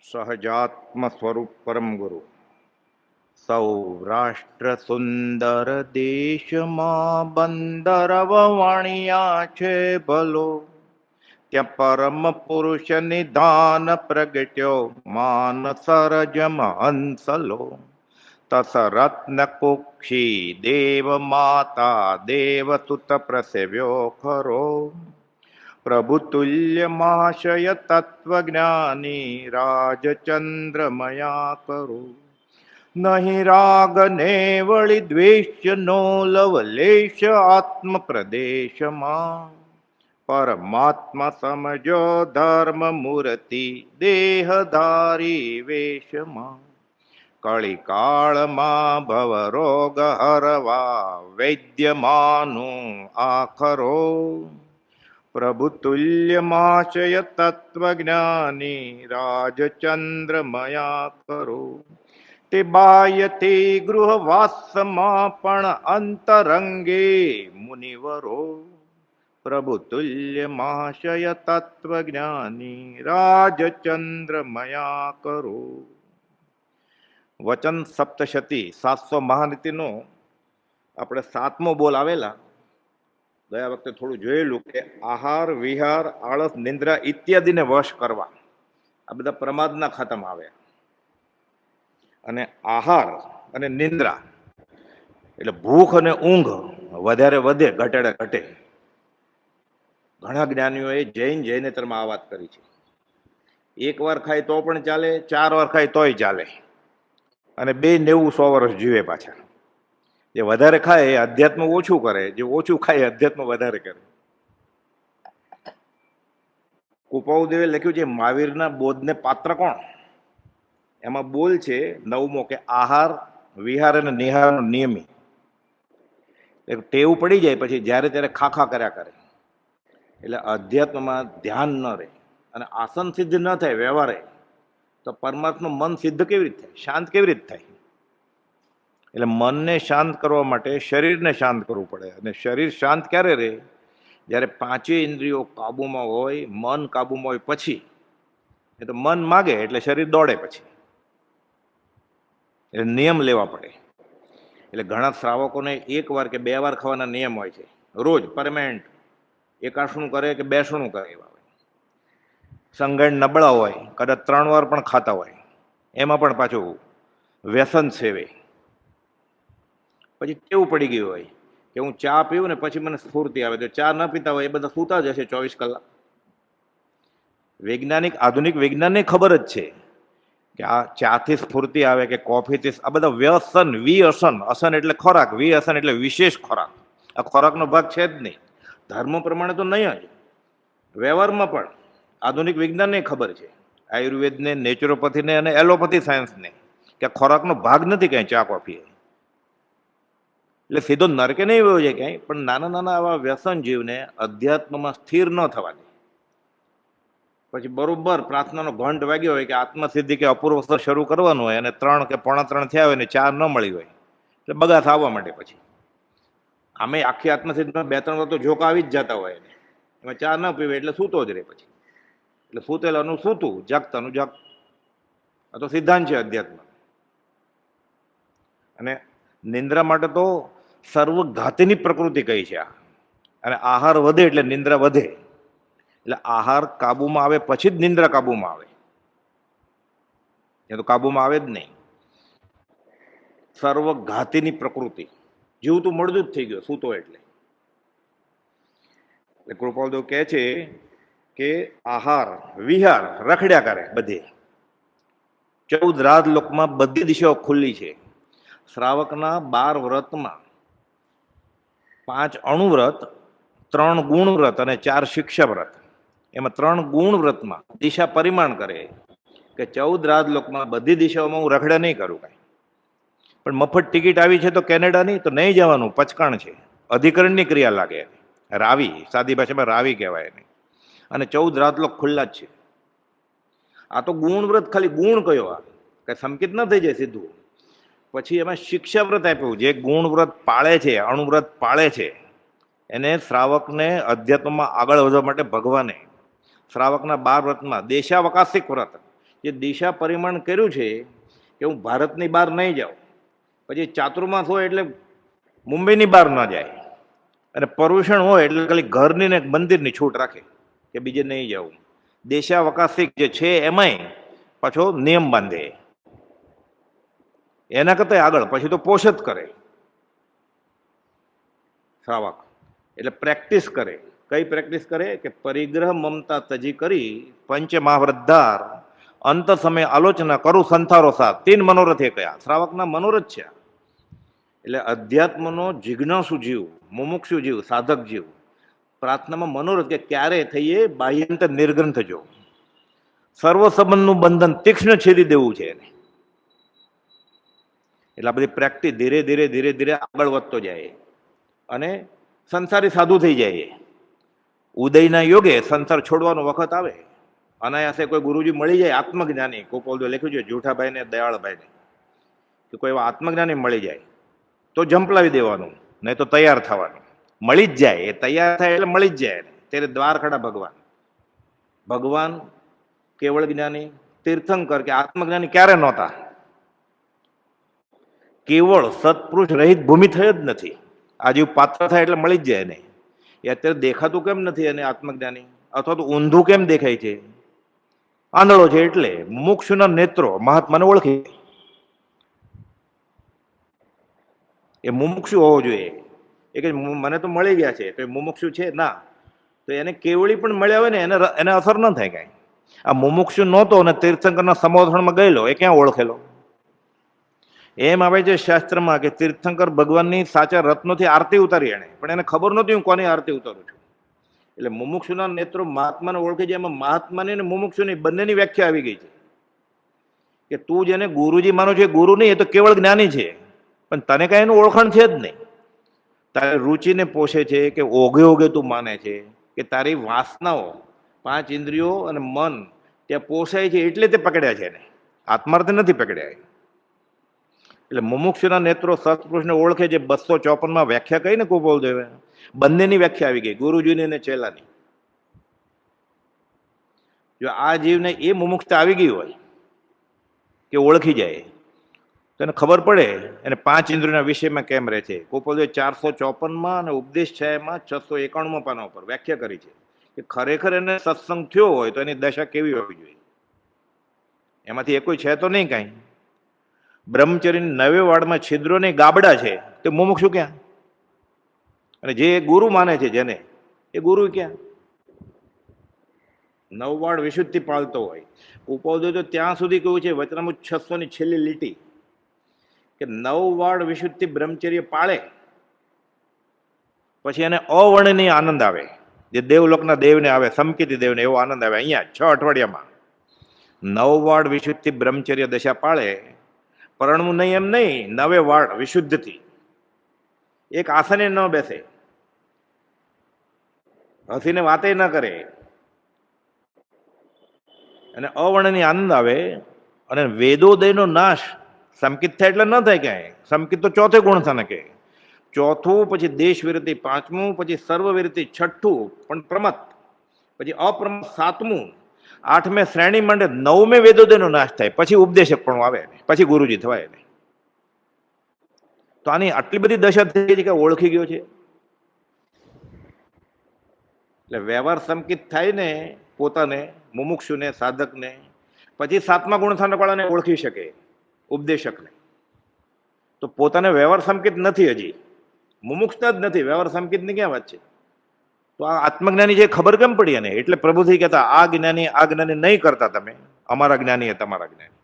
સહજાત્મ સ્વરૂપ પરમ ગુરુ. સૌરાષ્ટ્ર સુંદર દેશમાં બંદર વાણિયા છે ભલો, ત્યાં પરમ પુરુષ નિધાન પ્રગટ્યો માન સરજમ હંસલો. તસ રત્ન કુક્ષી દેવ માતા દેવસુત પ્રસેવ્યો ખરો, પ્રભુ તુલ્ય મહાશય તત્વજ્ઞાની રાજચંદ્રમયા કરો. નહીં રાગ ને વળી દ્વેષ નો લવલેશ આત્મ પ્રદેશમાં, પરમાત્મા સમજો ધર્મ મૂર્તિ દેહધારી વેશમાં. કળિકાળમાં ભવ રોગ હરવા વૈદ્યમાનું આખરો, પ્રભુ તુલ્ય મહાશય તત્વજ્ઞાની રાજચંદ્રમયા કરો. તે બાહ્યથી ગૃહવાસમાં પણ અંતરંગે મુનિવરો, પ્રભુ તુલ્ય મહાશય તત્વજ્ઞાની રાજચંદ્રમયા કરો. વચન સપ્તશતી 700 મહાનીતિનો આપણે 7મો બોલ આવેલા. ગયા વખતે થોડું જોયેલું કે આહાર વિહાર આળસ નિંદ્રા ઇત્યાદિને વશ કરવા, આ બધા પ્રમાદના ખાતામાં આવે. અને આહાર અને નિંદ્રા એટલે ભૂખ અને ઊંઘ વધારે વધે ઘટાડે ઘટે. ઘણા જ્ઞાનીઓએ જૈનેતરમાં આ વાત કરી છે. એક વાર ખાય તો પણ ચાલે, 4 વાર ખાય તોય ચાલે, અને 90-100 વર્ષ જીવે પાછા. જે વધારે ખાય એ અધ્યાત્મ ઓછું કરે, જે ઓછું ખાય અધ્યાત્મ વધારે કરે. કુપાઉદેવે લખ્યું છે મહાવીરના બોધને પાત્ર કોણ? એમાં બોલ છે 9મો કે આહાર વિહાર અને નિહારનો નિયમી. ટેવ પડી જાય પછી જ્યારે ત્યારે ખાખા કર્યા કરે, એટલે અધ્યાત્મમાં ધ્યાન ન રહે અને આસન સિદ્ધ ન થાય વ્યવહારે, તો પરમાત્મા મન સિદ્ધ કેવી રીતે થાય, શાંત કેવી રીતે થાય? એટલે મનને શાંત કરવા માટે શરીરને શાંત કરવું પડે. અને શરીર શાંત ક્યારે રહે? જ્યારે 5 ઇન્દ્રિયો કાબુમાં હોય, મન કાબુમાં હોય પછી. એ તો મન માગે એટલે શરીર દોડે પછી. એટલે નિયમ લેવા પડે. એટલે ઘણા શ્રાવકોને 1 વાર કે 2 વાર ખાવાના નિયમ હોય છે રોજ પરમેનન્ટ. એકાશણું કરે કે બેસણું કરે એવા હોય. સંગણ નબળા હોય, કદાચ 3 વાર પણ ખાતા હોય, એમાં પણ પાછું વ્યસન સેવે. પછી કેવું પડી ગયું હોય કે હું ચા પીવું ને પછી મને સ્ફૂર્તિ આવે, તો ચા ન પીતા હોય એ બધા સૂતા જ હશે 24 કલાક. વૈજ્ઞાનિક આધુનિક વિજ્ઞાનને ખબર જ છે કે આ ચાથી સ્ફૂર્તિ આવે કે કોફીથી, આ બધા વ્યસન. વિઅસન, અસન એટલે ખોરાક, વિઅસન એટલે વિશેષ ખોરાક. આ ખોરાકનો ભાગ છે જ નહીં. ધર્મ પ્રમાણે તો નહીં જ, વ્યવહારમાં પણ આધુનિક વિજ્ઞાનને ખબર છે, આયુર્વેદને, નેચરોપેથીને અને એલોપેથી સાયન્સને, કે ખોરાકનો ભાગ નથી ક્યાંય ચા કોફી. એટલે સીધો નરકે નહીં વયો જાય ક્યાંય, પણ નાના નાના આવા વ્યસન જીવને અધ્યાત્મમાં સ્થિર ન થવા દે. પછી બરોબર પ્રાર્થનાનો ઘંટ વાગ્યો હોય કે આત્મસિદ્ધિ કે અપૂર્વ સ્તર શરૂ કરવાનું હોય, અને 3 કે 3:45 થયા હોય ને ચા ન મળી હોય, એટલે બગાસ આવવા માંડે. પછી આમે આખી આત્મસિદ્ધિમાં 2-3 વાર તો ઝોકા આવી જ જતા હોય, એમાં ચા ન પીવે એટલે સૂતો જ રહે પછી. એટલે સૂતેલાનું સૂતું, જાગતાનું જાગતું. આ તો સિદ્ધાંત છે અધ્યાત્મ. અને નિંદ્રા માટે તો સર્વઘાતીની પ્રકૃતિ કહી છે આ. અને આહાર વધે એટલે નિંદ્રા વધે. એટલે આહાર કાબુમાં આવે પછી જ નિંદ્રા કાબુમાં આવે, એ તો કાબુમાં આવે જ નહીં. સર્વઘાતીની પ્રકૃતિ, જીવતું મળદું જ થઈ ગયો સૂતો એટલે. કૃપાલદેવ કહે છે કે આહાર વિહાર રખડ્યા કરે બધે. 14 રાજલોકમાં બધી દિશાઓ ખુલ્લી છે. શ્રાવકના 12 વ્રતમાં 5 અણુવ્રત, 3 ગુણ વ્રત અને 4 શિક્ષા વ્રત. એમાં 3 ગુણ વ્રતમાં દિશા પરિમાણ કરે કે 14 રાજલોકમાં બધી દિશાઓમાં હું રખડે નહીં કરું કાંઈ. પણ મફત ટિકિટ આવી છે તો કેનેડાની, તો નહીં જવાનું, પચકાણ છે, અધિકરણની ક્રિયા લાગે. રાવી, સાદી ભાષામાં રાવી કહેવાય એને. અને 14 રાજલોક ખુલ્લા જ છે. આ તો ગુણ વ્રત, ખાલી ગુણ કયો, આ કઈ સંકિત ન થઈ જાય સીધું. પછી એમાં શિક્ષા વ્રત આપ્યું, જે ગુણ વ્રત પાળે છે, અણુવ્રત પાળે છે, એને શ્રાવકને અધ્યાત્મમાં આગળ વધવા માટે ભગવાને શ્રાવકના 12 વ્રતમાં દેશાવકાશિક વ્રત, જે દિશા પરિમાણ કર્યું છે કે હું ભારતની બહાર નહીં જાઉં, પછી ચાતુર્માસ હોય એટલે મુંબઈની બહાર ન જાય, અને પર્યુષણ હોય એટલે ખાલી ઘરની ને મંદિરની છૂટ રાખે કે બીજે નહીં જવું. દેશાવકાશિક જે છે એમાંય પાછો નિયમ બાંધે, એના કરતા આગળ પછી તો પોષ જ કરે શ્રાવક. એટલે પ્રેક્ટિસ કરે. કઈ પ્રેક્ટિસ કરે કે પરિગ્રહ મમતા તજી કરી પંચ મહાવૃદ્ધાર અંત સમય આલોચના કરું સંથારો સાથ. 3 મનોરથ એ કયા? શ્રાવકના મનોરથ છે. એટલે અધ્યાત્મનો જિજ્ઞાસુ જીવ, મુમુક્ષુ જીવ, સાધક જીવ પ્રાર્થનામાં મનોરથ કે ક્યારે થઈએ બાહ્યંતર નિર્ગ્રંથ જો. સર્વ સંબંધનું બંધન તીક્ષ્ણ છેદી દેવું છે એને. એટલે આ બધી પ્રેક્ટિસ ધીરે ધીરે ધીરે ધીરે આગળ વધતો જાય અને સંસારી સાધુ થઈ જાય. ઉદયના યોગે સંસાર છોડવાનો વખત આવે, અનાયાસે કોઈ ગુરુજી મળી જાય આત્મજ્ઞાની, ગોપાલદેવ લખ્યું છે જૂઠાભાઈ ને દયાળભાઈને, કે કોઈ એવા આત્મજ્ઞાની મળી જાય તો ઝંપલાવી દેવાનું, નહીં તો તૈયાર થવાનું. મળી જ જાય, એ તૈયાર થાય એટલે મળી જ જાય. ત્યારે દ્વાર ખડા ભગવાન. ભગવાન કેવળ જ્ઞાની, તીર્થંકર કે આત્મજ્ઞાની ક્યારે નહોતા. કેવળ સત્પુરુષ રહિત ભૂમિ થઈ જ નથી. આ જેવું પાત્ર થાય એટલે મળી જ જાય ને. એ અત્યારે દેખાતું કેમ નથી અને આત્મજ્ઞાની, અથવા તો ઊંધું કેમ દેખાય છે? આંધળો છે એટલે. મુમુક્ષુના નેત્રો મહાત્માને ઓળખી. એ મુમુક્ષુ હોવો જોઈએ. એ કે મને તો મળી ગયા છે તો એ મુમુક્ષુ છે ના, તો એને કેવળી પણ મળ્યા હોય ને એને અસર ન થાય કાંઈ. આ મુમુક્ષુ નહોતો અને તીર્થંકરના સમોધણમાં ગયેલો, એ ક્યાં ઓળખેલો? એમ આવે છે શાસ્ત્રમાં કે તીર્થંકર ભગવાનની સાચા રત્નોથી આરતી ઉતારી એને, પણ એને ખબર નહોતી હું કોની આરતી ઉતારું છું. એટલે મુમુક્ષુના નેત્રો મહાત્માને ઓળખી જાય. એમાં મહાત્માની અને મુમુક્ષુની બંનેની વ્યાખ્યા આવી ગઈ છે કે તું જેને ગુરુજી માનો છે, ગુરુ નહીં, એ તો કેવળ જ્ઞાની છે, પણ તને કાંઈ એનું ઓળખાણ છે જ નહીં. તારી રુચિને પોષે છે કે ઓઘે ઓઘે તું માને છે, કે તારી વાસનાઓ 5 ઇન્દ્રિયો અને મન ત્યાં પોષાય છે એટલે તે પકડ્યા છે એને, આત્માર્થે નથી પકડ્યા. એટલે મુમુક્ષુના નેત્રો સત્પુરુષને ઓળખે છે. 254માં વ્યાખ્યા કહી ને ગોપાલદેવે, બંનેની વ્યાખ્યા આવી ગઈ, ગુરુજીની અને ચેલાની. જો આ જીવને એ મુમુક્ષતા આવી ગઈ હોય કે ઓળખી જાય તો એને ખબર પડે એને 5 ઇન્દ્રિયોના વિષયમાં કેમ રહે છે. ગોપાલદેવે 454માં અને ઉપદેશ છાયામાં 691માં પાના ઉપર વ્યાખ્યા કરી છે કે ખરેખર એને સત્સંગ થયો હોય તો એની દશા કેવી હોવી જોઈએ. એમાંથી એ કોઈ છે તો નહીં કાંઈ. બ્રહ્મચર્યની 9 વાડમાં છિદ્રોની ગાબડા છે તે મુમુક્ષુ ક્યાં? અને જે ગુરુ માને છે જેને, એ ગુરુ ક્યાં? 9 વાડ વિશુદ્ધિ પાળતો હોય. ઉપાધ્યાય તો ત્યાં સુધી કહ્યું છે વચનામૃત 600ની છેલ્લી લીટી કે 9 વાડ વિશુદ્ધિ બ્રહ્મચર્ય પાળે પછી એને અવર્ણનીય આનંદ આવે, જે દેવલોકના દેવને આવે, સમકિતી દેવને એવો આનંદ આવે. અહીંયા 6 અઠવાડિયામાં 9 વાડ વિશુદ્ધિ બ્રહ્મચર્ય દશા પાળે, પરણવું નહીં એમ નહીં, 9 વાડ વિશુદ્ધથી. એક આસને ન બેસે, હસીને વાતે ન કરે, અને અવર્ણનીય આનંદ આવે. અને વેદોદયનો નાશ સમકિત થાય એટલે ન થાય ક્યાંય. સમકિત તો 4થે ગુણ થાને કે 4થું, પછી દેશ વિરતિ 5મું, પછી સર્વ વિરતિ 6ઠું પણ પ્રમત, પછી અપ્રમત 7મું, 8મે શ્રેણી માંડે, 9મે વેદોદયનો નાશ થાય, પછી ઉપદેશક પણ આવે, પછી ગુરુજી થવાય. તો આની આટલી બધી દશા થઈ ગઈ છે કે ઓળખી ગયો છે. એટલે વ્યવહાર સંકિત થાય ને પોતાને, મુમુક્ષુને, સાધકને, પછી 7મા ગુણસ્થાનકવાળાને ઓળખી શકે, ઉપદેશકને. તો પોતાને વ્યવહાર સંકિત નથી, હજી મુમુક્ષતા જ નથી, વ્યવહાર સંકિતની ક્યાં વાત છે? તો આ આત્મજ્ઞાની જે ખબર કેમ પડી એને? એટલે પ્રભુથી કહેતા આ જ્ઞાની નહીં કરતા તમે, અમારા જ્ઞાની એ તમારા જ્ઞાની,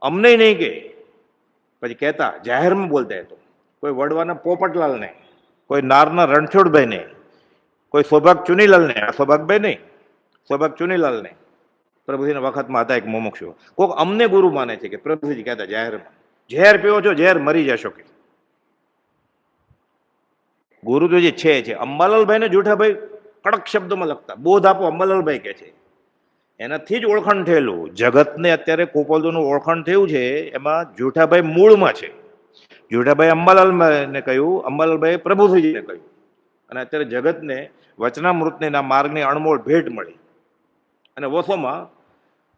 અમને નહીં કે. પછી કહેતા જાહેરમાં બોલતા તો કોઈ વડવાના પોપટલાલને, કોઈ નારના રણછોડભાઈને, કોઈ સૌભાગ ચુનીલાલને, આ સૌભાગભાઈ નહીં, સૌભાગ ચુનીલાલને પ્રભુજીના વખતમાં હતા એક મુમુક્ષુ, કોઈક અમને ગુરુ માને છે કે પ્રભુજી કહેતા જાહેરમાં ઝેર પીવો છો, ઝેર મરી જશો કે. ગુરુ તો જે છે અંબાલાલભાઈ ને જૂઠાભાઈ કડક શબ્દોમાં લખતા, બોધ આપો અંબાલાલભાઈ કે છે, એનાથી જ ઓળખાણ થયેલું. જગતને અત્યારે ગોપાલદેવનું ઓળખાણ થયું છે એમાં જૂઠાભાઈ મૂળમાં છે. જૂઠાભાઈ અંબાલાલને કહ્યું, અંબાલાલભાઈ પ્રભુજીને કહ્યું, અને અત્યારે જગતને વચનામૃતની માર્ગની અણમોલ ભેટ મળી. અને વસોમાં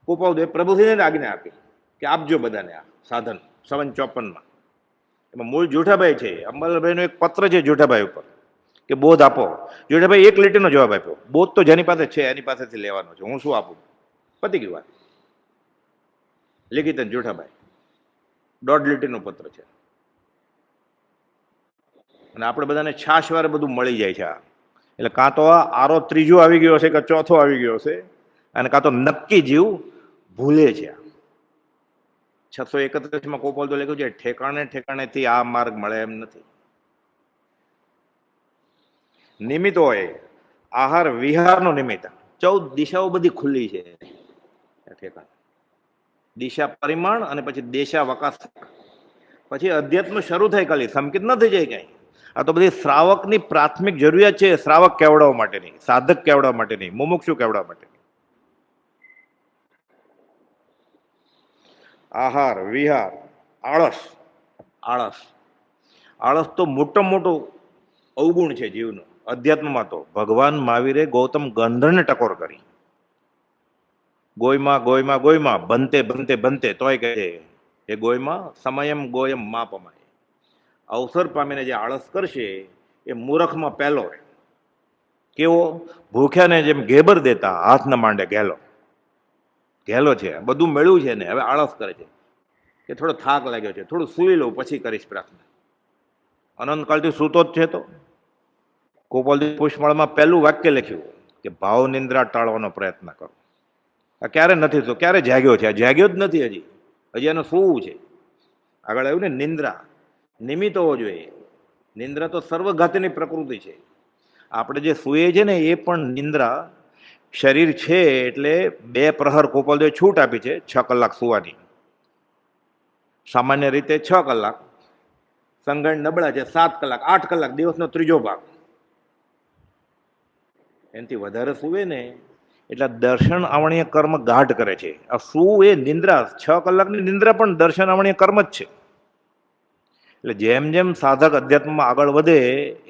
ગોપાલદેવે પ્રભુજીને આજ્ઞા આપી કે આપજો બધાને આ સાધન 5754માં. એમાં મૂળ જેઠાભાઈ છે, અંબાલાલભાઈનો એક પત્ર છે જેઠાભાઈ ઉપર કે બોધ આપો. જેઠાભાઈ એક લીટીનો જવાબ આપ્યો, બોધ તો જેની પાસે છે એની પાસેથી લેવાનો છે, હું શું આપું. પતી ગઈ વાત. લેખિતન જેઠાભાઈ 1.5 લીટીનો પત્ર છે. અને આપણે બધાને છાશવારે બધું મળી જાય છે. એટલે કાં તો આરો ત્રીજો આવી ગયો છે કે ચોથો આવી ગયો છે, અને કાં તો નક્કી જીવ ભૂલે છે. 631માં ગોપાલદેવે લખ્યું છે ઠેકાણે ઠેકાણેથી આ માર્ગ મળે એમ નથી. નિમિત્ત હોય આહાર વિહારનો નિમિત્ત. 14 દિશાઓ બધી ખુલ્લી છે ઠેકાણે. દિશા પરિમાણ અને પછી દેશાવકાશ, પછી અધ્યાત્મ શરૂ થાય. ખાલી સંકિત ન થઈ જાય ક્યાંય. આ તો બધી શ્રાવકની પ્રાથમિક જરૂરિયાત છે, શ્રાવક કેવડાવવા માટેની, સાધક કેવડાવવા માટેની, મુમુક્ષુ કેવડાવવા માટેની. આહાર વિહાર, આળસ. આળસ આળસ તો મોટો મોટો અવગુણ છે જીવનો. અધ્યાત્મમાં તો ભગવાન મહાવીરે ગૌતમ ગંધર્વને ટકોર કરી. ગોયમાં ગોયમાં ગોયમાં બનતે બનતે બનતે તોય કહે છે એ ગોયમાં સમયમ ગોયમ મા પમાય. અવસર પામીને જે આળસ કરશે એ મૂરખમાં પહેલો. કેવો? ભૂખ્યાને જેમ ઘેબર દેતા હાથ ન માંડે ઘેલો. ઘેલો છે, બધું મળ્યું છે ને હવે આળસ કરે છે કે થોડો થાક લાગ્યો છે, થોડું સૂઈ લઉં પછી કરીશ પ્રાર્થના. અનંતકાળથી સૂતો જ છે. તો ગોપાલદેવ પુષ્પમાળામાં પહેલું વાક્ય લખ્યું કે ભાવ નિંદ્રા ટાળવાનો પ્રયત્ન કરો. આ ક્યારે નથી તો ક્યારે જાગ્યો છે? આ જાગ્યો જ નથી હજી. હજી એનું સૂવું છે. આગળ આવ્યું ને નિંદ્રા. નિમિત્ત હોવો જોઈએ. નિંદ્રા તો સર્વઘાતીની પ્રકૃતિ છે. આપણે જે સૂઈએ છે ને એ પણ નિંદ્રા. શરીર છે એટલે 2 પ્રહર ગોપાલદેવે છૂટ આપી છે 6 કલાક સુવાની. સામાન્ય રીતે 6 કલાક, સંગણ નબળા છે 7 કલાક, 8 કલાક, દિવસનો ત્રીજો ભાગ. એનાથી વધારે સૂવે ને એટલે દર્શન આવણીય કર્મ ગાઢ કરે છે. આ સૂવું એ નિંદ્રા, 6 કલાકની નિંદ્રા પણ દર્શન આવણીય કર્મ જ છે. એટલે જેમ જેમ સાધક અધ્યાત્મમાં આગળ વધે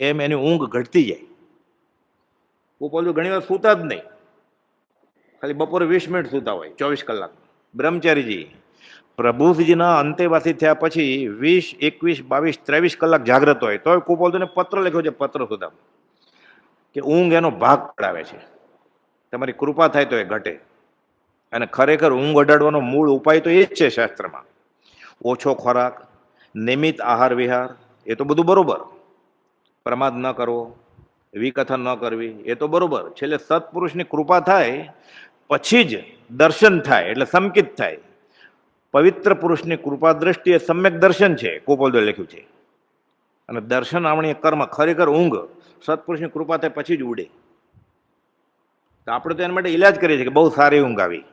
એમ એની ઊંઘ ઘટતી જાય. ગોપાલદેવ ઘણી વાર સૂતા જ નહીં, ખાલી બપોરે 20 મિનિટ સૂતા હોય 24 કલાક. બ્રહ્મચારીજી પ્રભુજીના અંતેવાસી થયા પછી 20, 21, 22, 23 કલાક જાગ્રત હોય. તોય ગોપાલદેવને પત્ર લખ્યો છે, પત્ર સુધા, કે ઊંઘ એનો ભાગ પડાવે છે. તમારી કૃપા થાય તો એ ઘટે. અને ખરેખર ઊંઘ અડાડવાનો મૂળ ઉપાય તો એ જ છે શાસ્ત્રમાં. ઓછો ખોરાક, નિયમિત આહાર વિહાર, એ તો બધું બરોબર. પ્રમાદ ન કરવો, વિકથન ન કરવી, એ તો બરોબર. છેલ્લે સત્પુરુષની કૃપા થાય પછી જ દર્શન થાય, એટલે સંકિત થાય. પવિત્ર પુરુષની કૃપા દ્રષ્ટિએ સમ્યક દર્શન છે, ગોપાલદેવે લખ્યું છે. અને દર્શન આવણીય કર્મ, ખરેખર ઊંઘ સત્પુરુષની કૃપા થાય પછી જ ઉડે. તો આપણે તો એના માટે ઈલાજ કરીએ છીએ કે બહુ સારી ઊંઘ આવી.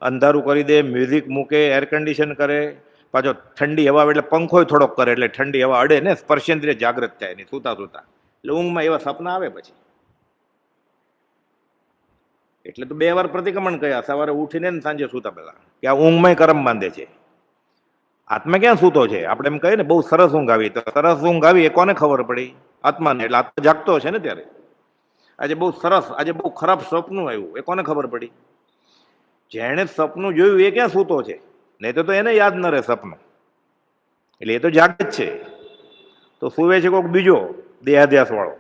અંધારું કરી દે, મ્યુઝિક મૂકે, એર કન્ડિશન કરે, પાછો ઠંડી હવા એટલે પંખો થોડોક કરે એટલે ઠંડી હવા અડે ને, સ્પર્શેન્દ્રિય જાગૃત થાય નહીં સૂતા સૂતા. એટલે ઊંઘમાં એવા સપના આવે પછી. એટલે તો 2 વાર પ્રતિક્રમણ કર્યા, સવારે ઉઠીને ને સાંજે સૂતા પહેલા, કે આ ઊંઘમાં કર્મ બાંધે છે. આત્મા ક્યાં સૂતો છે? આપણે એમ કહીએ ને બહુ સરસ ઊંઘ આવી, તો સરસ ઊંઘ આવી એ કોને ખબર પડી? આત્માને. એટલે આત્મા જાગતો છે ને ત્યારે. આજે બહુ સરસ, આજે બહુ ખરાબ સપનું આવ્યું, એ કોને ખબર પડી? જેણે સપનું જોયું એ ક્યાં સૂતો છે? નહીં તો એને યાદ ન રહે સપનું. એટલે એ તો જાગે જ છે. તો સૂવે છે કોઈક બીજો દેહાધ્યાસ વાળો.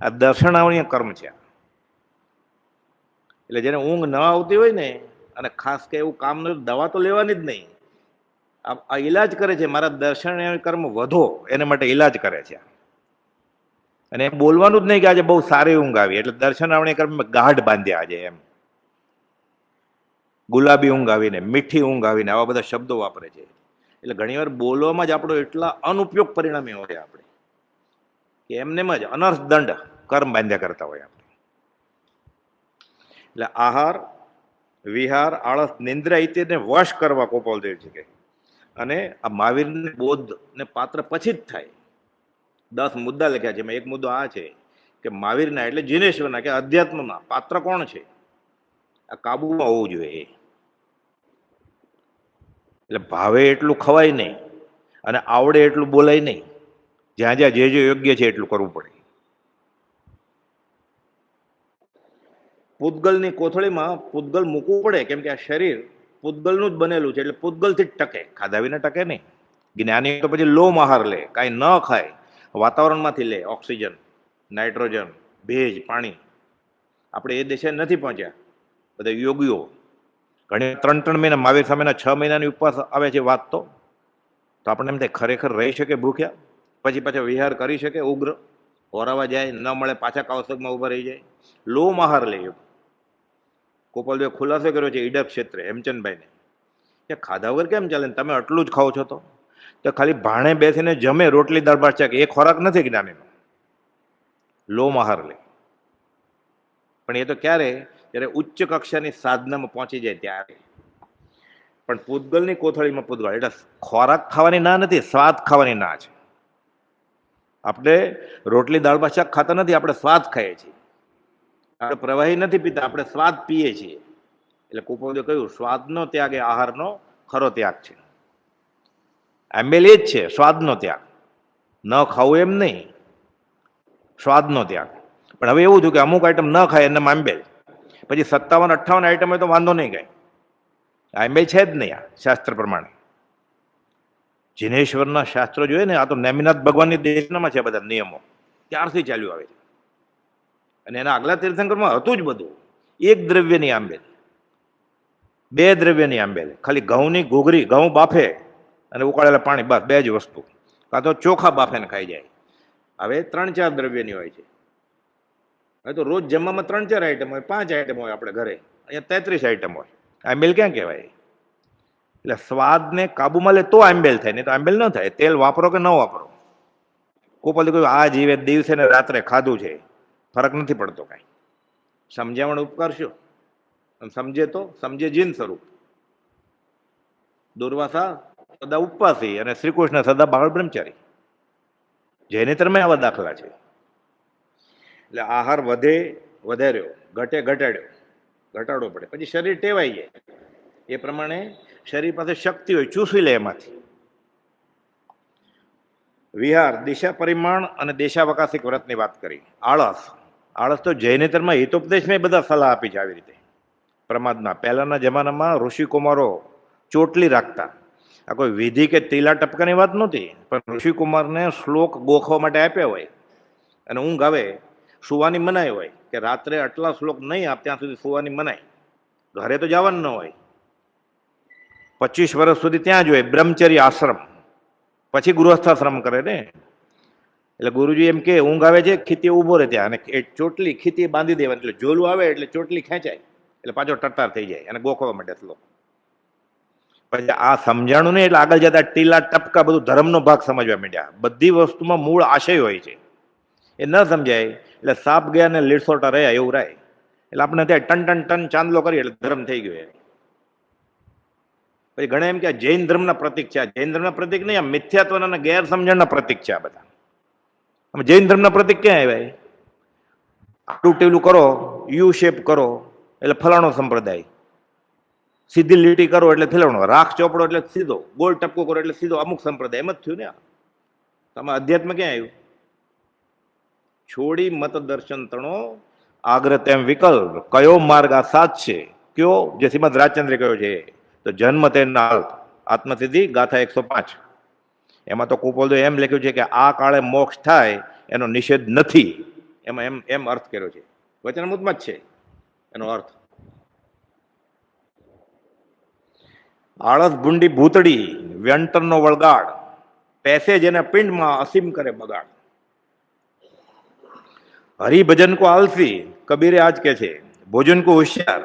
આ દર્શનાવણીય કર્મ છે. એટલે જેને ઊંઘ ન આવતી હોય ને, અને ખાસ કે એવું કામ ન, દવા તો લેવાની જ નહીં. આ ઈલાજ કરે છે, મારા દર્શન કર્મ વધો, એના માટે ઈલાજ કરે છે. અને એમ બોલવાનું જ નહીં કે આજે બહુ સારી ઊંઘ આવી, એટલે દર્શન આવણી કર્મ ગાઢ બાંધ્યા આજે. એમ ગુલાબી ઊંઘ આવીને, મીઠી ઊંઘ આવીને, આવા બધા શબ્દો વાપરે છે. એટલે ઘણીવાર બોલવામાં જ આપણો એટલા અનુપયોગ પરિણામે હોય આપણે, કે એમનેમ જ અનર્થ દંડ કર્મ બાંધ્યા કરતા હોય આપણે. એટલે આહાર વિહાર, આળસ, નિંદ્રા ઇત્યાદિને વશ કરવા ગોપાલદેવ છે કે. અને આ મહાવીરને બોધ ને પાત્ર પછી જ થાય. 10 મુદ્દા લખ્યા છે. એમાં એક મુદ્દો આ છે કે મહાવીરના એટલે જીનેશ્વરના કે અધ્યાત્મના પાત્ર કોણ છે, આ કાબુમાં હોવું જોઈએ. એટલે ભાવે એટલું ખવાય નહીં, અને આવડે એટલું બોલાય નહીં. જ્યાં જ્યાં જે યોગ્ય છે એટલું કરવું પડે. પૂતગલની કોથળીમાં પૂતગલ મૂકવું પડે, કેમ કે આ શરીર પૂતગલનું જ બનેલું છે, એટલે પૂતગલથી જ ટકે, ખાધા વિના ટકે નહીં. જ્ઞાની તો પછી લોમ આહાર લે, કાંઈ ન ખાય, વાતાવરણમાંથી લે ઓક્સિજન, નાઇટ્રોજન, ભેજ, પાણી. આપણે એ દેશે નથી પહોંચ્યા બધા યોગીઓ. ઘણી 3-3 મહિના, મહાવીર સામેના 6 મહિનાની ઉપવાસ આવે છે વાત તો આપણને એમ થાય ખરેખર રહી શકે ભૂખ્યા, પછી પાછા વિહાર કરી શકે ઉગ્ર, હોરાવા જાય, ન મળે પાછા કૌશકમાં ઊભા રહી જાય, લોમ આહાર લે. ગોપાલદેવે ખુલાસો કર્યો છે ઈડર ક્ષેત્રે હેમચંદભાઈને, કે ખાધા વગર કેમ ચાલે, તમે આટલું જ ખાઓ છો તો ખાલી ભાણે બેસીને જમે રોટલી દાળ ભાત શાક, એ ખોરાક નથી જ્ઞાનીનો. લોમ આહાર લે. પણ એ તો ક્યારે, જ્યારે ઉચ્ચ કક્ષાની સાધનામાં પહોંચી જાય ત્યારે. પણ પૂતગલની કોથળીમાં પૂતગલ એટલે ખોરાક ખાવાની ના નથી, સ્વાદ ખાવાની ના છે. આપણે રોટલી દાળ ભાત શાક ખાતા નથી, આપણે સ્વાદ ખાઈએ છીએ. આપણે પ્રવાહી નથી પીતા, આપણે સ્વાદ પીએ છીએ. એટલે કુપોદે કહ્યું સ્વાદનો ત્યાગ એ આહારનો ખરો ત્યાગ છે. આંબેલ એ જ છે સ્વાદનો ત્યાગ, ન ખાવું એમ નહીં, સ્વાદનો ત્યાગ. પણ હવે એવું થયું કે અમુક આઈટમ ન ખાય એને આંબેલ, પછી 57-58 આઈટમ હોય તો વાંધો નહીં કાંઈ, આંબેલ છે જ નહીં આ શાસ્ત્ર પ્રમાણે. જિનેશ્વરના શાસ્ત્રો જોઈએ ને, આ તો નેમિનાથ ભગવાનની દેશનામાં છે બધા નિયમો, ત્યારથી ચાલ્યું આવે છે. અને એના આગલા તીર્થંકરમાં હતું જ બધું. 1 દ્રવ્યની આંબેલ, 2 દ્રવ્યની આંબેલ, ખાલી ઘઉંની ઘૂઘરી, ઘઉં બાફે અને ઉકાળેલા પાણી, બસ 2 જ વસ્તુ. કાં તો ચોખા બાફેને ખાઈ જાય. હવે 3-4 દ્રવ્યની હોય છે. હવે તો રોજ જમવામાં 3-4 આઈટમ હોય, 5 આઈટમ હોય આપણે ઘરે, અહીંયા 33 આઈટમ હોય. આંબેલ ક્યાં કહેવાય? એટલે સ્વાદને કાબુમાં લે તો આંબેલ થાય, નહીં તો આંબેલ ન થાય. તેલ વાપરો કે ન વાપરો. કોપલે કહ્યું આ જીવે દિવસે ને રાત્રે ખાધું છે, ફરક નથી પડતો કાંઈ. સમજાવણ ઉપકાર શું? સમજે તો સમજે જીન સ્વરૂપ. દુર્વાસા સદા ઉપવાસી અને શ્રીકૃષ્ણ સદા બાળ બ્રહ્મચારી. જૈનેતરમાં આવા દાખલા છે. એટલે આહાર વધે વધાર્યો, ઘટે ઘટાડ્યો, ઘટાડવો પડે, પછી શરીર ટેવાઈ જાય. એ પ્રમાણે શરીર પાસે શક્તિ હોય, ચૂસી લે એમાંથી. વિહાર, દિશા પરિમાણ અને દેશાવકાશિક વ્રતની વાત કરી. આળસ, આળસ તો જૈનેતરમાં હિતોપદેશમાં બધા સલાહ આપી છે આવી રીતે. પ્રમાદમાં પહેલાના જમાનામાં ઋષિકુમારો ચોટલી રાખતા. આ કોઈ વિધિ કે તીલા ટપકાની વાત નહોતી, પણ ઋષિકુમારને શ્લોક ગોખવા માટે આપ્યા હોય અને ઊંઘ આવે, સુવાની મનાઈ હોય કે રાત્રે આટલા શ્લોક નહીં આપ ત્યાં સુધી સુવાની મનાઈ. ઘરે તો જવાનું ન હોય. 25 વર્ષ સુધી ત્યાં જ હોય, બ્રહ્મચર્ય આશ્રમ, પછી ગૃહસ્થાશ્રમ કરે ને. એટલે ગુરુજી એમ કે ઊંઘ આવે છે, ખીતી ઊભો રહે ત્યાં, અને એ ચોટલી ખીતી બાંધી દેવાની, એટલે જોલું આવે એટલે ચોટલી ખેંચાય, એટલે પાછો ટટ્ટાર થઈ જાય અને ગોખવા માટે શ્લોક. પછી આ સમજાણું નહીં એટલે આગળ જતા ટીલા ટપકા બધું ધર્મનો ભાગ સમજવા માંડ્યા. બધી વસ્તુમાં મૂળ આશય હોય છે, એ ન સમજાય એટલે સાપ ગયા ને લીડસોટા રહ્યા એવું રહે. એટલે આપણે ત્યાં ટન ટન ટન ચાંદલો કરીએ એટલે ધર્મ થઈ ગયો. પછી ઘણા એમ કે જૈન ધર્મના પ્રતિક છે. આ જૈન ધર્મના પ્રતિક નહીં, આ મિથ્યાત્વના ગેરસમજણના પ્રતિક છે આ બધા. આમ જૈન ધર્મના પ્રતિક ક્યાં આવ્યા? આટલું ટેલું કરો, યુ શેપ કરો એટલે ફલાણો સંપ્રદાય, સીધી લીટી કરો એટલે ફેલાણો, રાખ ચોપડો એટલે સીધો, ગોળ ટપકો કરો એટલે સીધો અમુક સંપ્રદાય. એમ જ થયું ને. તમે અધ્યાત્મ ક્યાં આવ્યું? છોડી મત દર્શન તણો આગ્રહ તેમ વિકલ્પ, કયો માર્ગ આ સાચ છે કયો? જે શ્રીમદ રાજચંદ્રે કહ્યો છે. તો જન્મ તે નાલ્પ આત્મસિદ્ધિ ગાથા 105. એમાં તો કુપોલદો એમ લખ્યું છે કે આ કાળે મોક્ષ થાય એનો નિષેધ નથી. એમાં એમ અર્થ કર્યો છે, વચનામૃતમાં જ છે એનો અર્થ. આળસ ભૂંડી ભૂતડી, વ્યંટરનો વળગાડ, પેસે જેના પિંડમાં અસીમ કરે બગાડ. હરિભજન કો આલસી, કબીરે આજ કે છે, ભોજન કો હોશિયાર.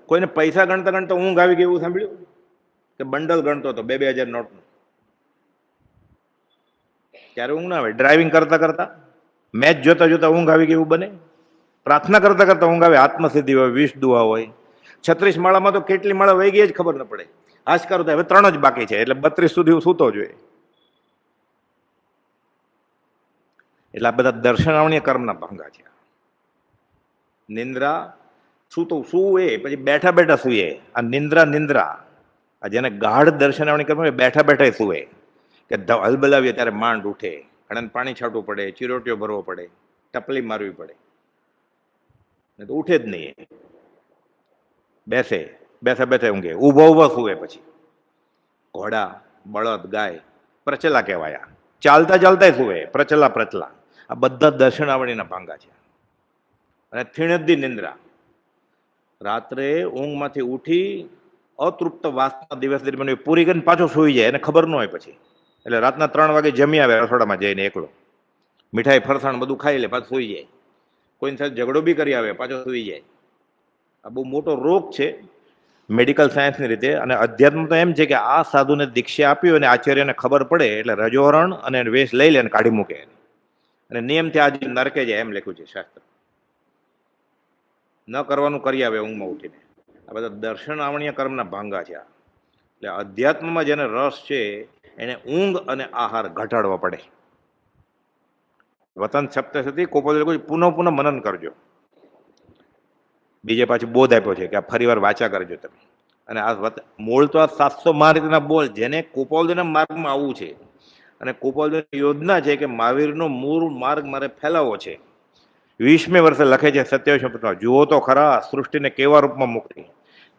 કોઈને પૈસા ગણતા ગણતા ઊંઘ આવી ગઈ એવું સાંભળ્યું? કે બંડલ ગણતો હતો 2,000 નોટનું, ત્યારે ઊંઘ ના આવે. ડ્રાઇવિંગ કરતા કરતા, મેચ જોતા જોતા ઊંઘ આવી ગઈ એવું બને? પ્રાર્થના કરતા કરતા ઊંઘ આવે, આત્મસિદ્ધિ હોય, 20 દુઆ હોય. 36 માળામાં તો કેટલી માળા વહી ગઈ જ ખબર ન પડે. હાશકારો થાય, હવે 3 જ બાકી છે, એટલે 32 સુધી સૂતો જોઈએ. એટલે આ બધા દર્શનાવણીય કર્મના ભંગા છે. નિંદ્રા સુવે, પછી બેઠા બેઠા સુએ. આ નિંદ્રા આ જેને ગાઢ દર્શનાવણી કર્મ બેઠા બેઠા સુવે, કે હલબલાવીએ ત્યારે માંડ ઉઠે, ઘણાને પાણી છાંટવું પડે, ચિરોટીઓ ભરવો પડે, ટપલી મારવી પડે. તો ઉઠે જ નહીં, બેસે બેસે બેસે ઊંઘે, ઊભો ઊભો સુવે. પછી ઘોડા, બળદ, ગાય પ્રચલા કહેવાયા, ચાલતા ચાલતા સુવે, પ્રચલા પ્રચલા. આ બધા દર્શનાવળીના ભાંગા છે. અને થીણદી નિંદ્રા, રાત્રે ઊંઘમાંથી ઉઠી અતૃપ્ત વાસના દિવસ દરમિયાન પૂરી કરીને પાછો સુઈ જાય, એને ખબર ન હોય. પછી એટલે રાતના 3 વાગે જમી આવે રસોડામાં જઈને એકલો, મીઠાઈ ફરસાણ બધું ખાઈ લે, પાછું સુઈ જાય. કોઈની સાથે ઝઘડો બી કરી આવે, પાછો સુઈ જાય. આ બહુ મોટો રોગ છે મેડિકલ સાયન્સની રીતે. અને અધ્યાત્મ તો એમ છે કે આ સાધુને દીક્ષા આપી અને આચાર્યને ખબર પડે એટલે રજોહરણ અને વેશ લઈ લે અને કાઢી મૂકે, અને નિયમથી આજે નરકે જાય એમ લખ્યું છે શાસ્ત્ર. ન કરવાનું કરી આવે ઊંઘમાં ઉઠીને. આ બધા દર્શન આવણીય કર્મના ભાંગા છે. એટલે અધ્યાત્મમાં જેને રસ છે એને ઊંઘ અને આહાર ઘટાડવા પડે. વતન સપ્તશતી કોપોલ પુનઃ પુનઃ મનન કરજો. બીજે પાછું બોધ આપ્યો છે કે આ ફરી વાર વાંચા કરજો તમે. અને આ મૂળ તો આ 700 મહારીતના બોલ, જેને કુપોલજીના માર્ગમાં આવવું છે અને કુપોલજીની યોજના છે કે મહાવીરનો મૂળ માર્ગ મારે ફેલાવવો છે. 20મે વર્ષે લખે છે 27 જુઓ તો ખરા સૃષ્ટિને કેવા રૂપમાં મૂકી.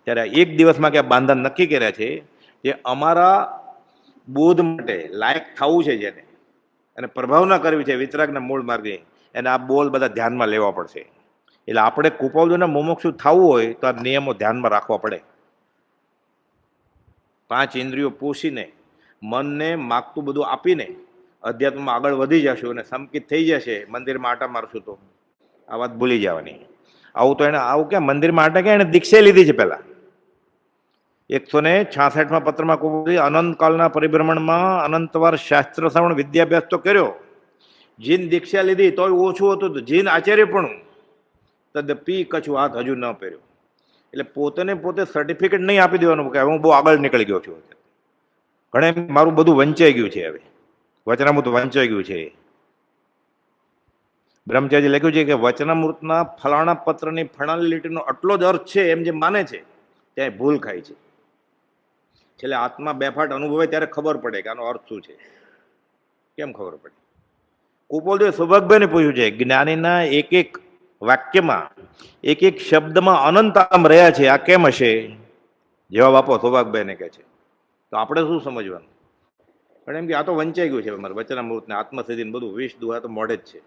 ત્યારે એક દિવસમાં કે બાંધા નક્કી કર્યા છે જે અમારા બોધ માટે લાયક થવું છે, જેને અને પ્રભાવના કરવી છે વિતરાગના મૂળ માર્ગે, એને આ બોલ બધા ધ્યાનમાં લેવા પડશે. એટલે આપણે કુપોલજીના મુમુક્ષુ થવું હોય તો આ નિયમો ધ્યાનમાં રાખવા પડે. 5 ઇન્દ્રિયો પોષીને મનને માગતું બધું આપીને અધ્યાત્મમાં આગળ વધી જશું અને સંકિત થઈ જશે. મંદિરમાં આટા મારશું તો આ વાત ભૂલી જવાની. આવું તો એને આવું ક્યાં મંદિરમાં આટા ક્યાં, એને દીક્ષા લીધી છે પહેલા. 166માં પત્રમાં કુપોલજી અનંતકાળના પરિભ્રમણમાં અનંતવાર શાસ્ત્ર શ્રવણ વિદ્યાભ્યાસ તો કર્યો, જીન દીક્ષા લીધી તોય ઓછું હતું. જીન આચાર્ય પણ તદપી કછું હાથ હજુ ન પહેર્યો. એટલે પોતે સર્ટિફિકેટ નહીં આપી દેવાનું કે હું બહુ આગળ નીકળી ગયો છું. ઘણે મારું બધું વંચાઈ ગયું છે, હવે વચનામૃત વંચાઈ ગયું છે. બ્રહ્મચારી લખ્યું છે કે વચનામૃતના ફલાણા પત્રની ફલાણી લીટીનો આટલો જ અર્થ છે એમ જે માને છે ત્યાં ભૂલ ખાય છે. છેલ્લે આત્મા બેફાટ અનુભવે ત્યારે ખબર પડે કે આનો અર્થ શું છે. કેમ ખબર પડે? કુપોલજીએ સૌભાગ્યને પૂછ્યું છે, જ્ઞાનીના એક એક વાક્યમાં એક એક શબ્દમાં અનંત આમ રહ્યા છે, આ કેમ હશે? જવાબ આપો સૌભાગભાઈને કહે છે. તો આપણે શું સમજવાનું? પણ એમ કે આ તો વંચાઈ ગયું છે અમારે વચનામૃતને આત્મસિદ્ધિને બધું. 20 દુઆ તો મોઢે જ છે.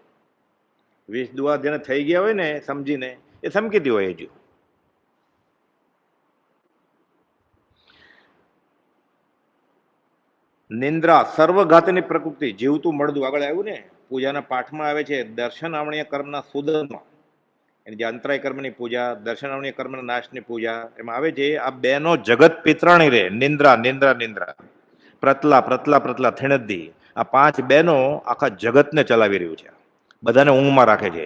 20 દુઆ જેને થઈ ગયા હોય ને સમજીને, એ સમકીતી હોય હજુ. નિંદ્રા સર્વઘાતની પ્રકૃતિ, જીવતું મળદું આગળ આવ્યું ને પૂજાના પાઠમાં આવે છે. દર્શન આવણીય કર્મના સુદનમાં જે અંતરાય કર્મની પૂજા, દર્શન આવણીય કર્મના નાશની પૂજા, એમાં આવે છે આ બેનો જગત પિતરાણી રે. નિંદ્રા નિંદ્રા નિંદ્રા, પ્રતલા પ્રતલા પ્રતલા, થીણદી, આ 5 બહેનો આખા જગતને ચલાવી રહ્યું છે. બધાને ઊંઘમાં રાખે છે.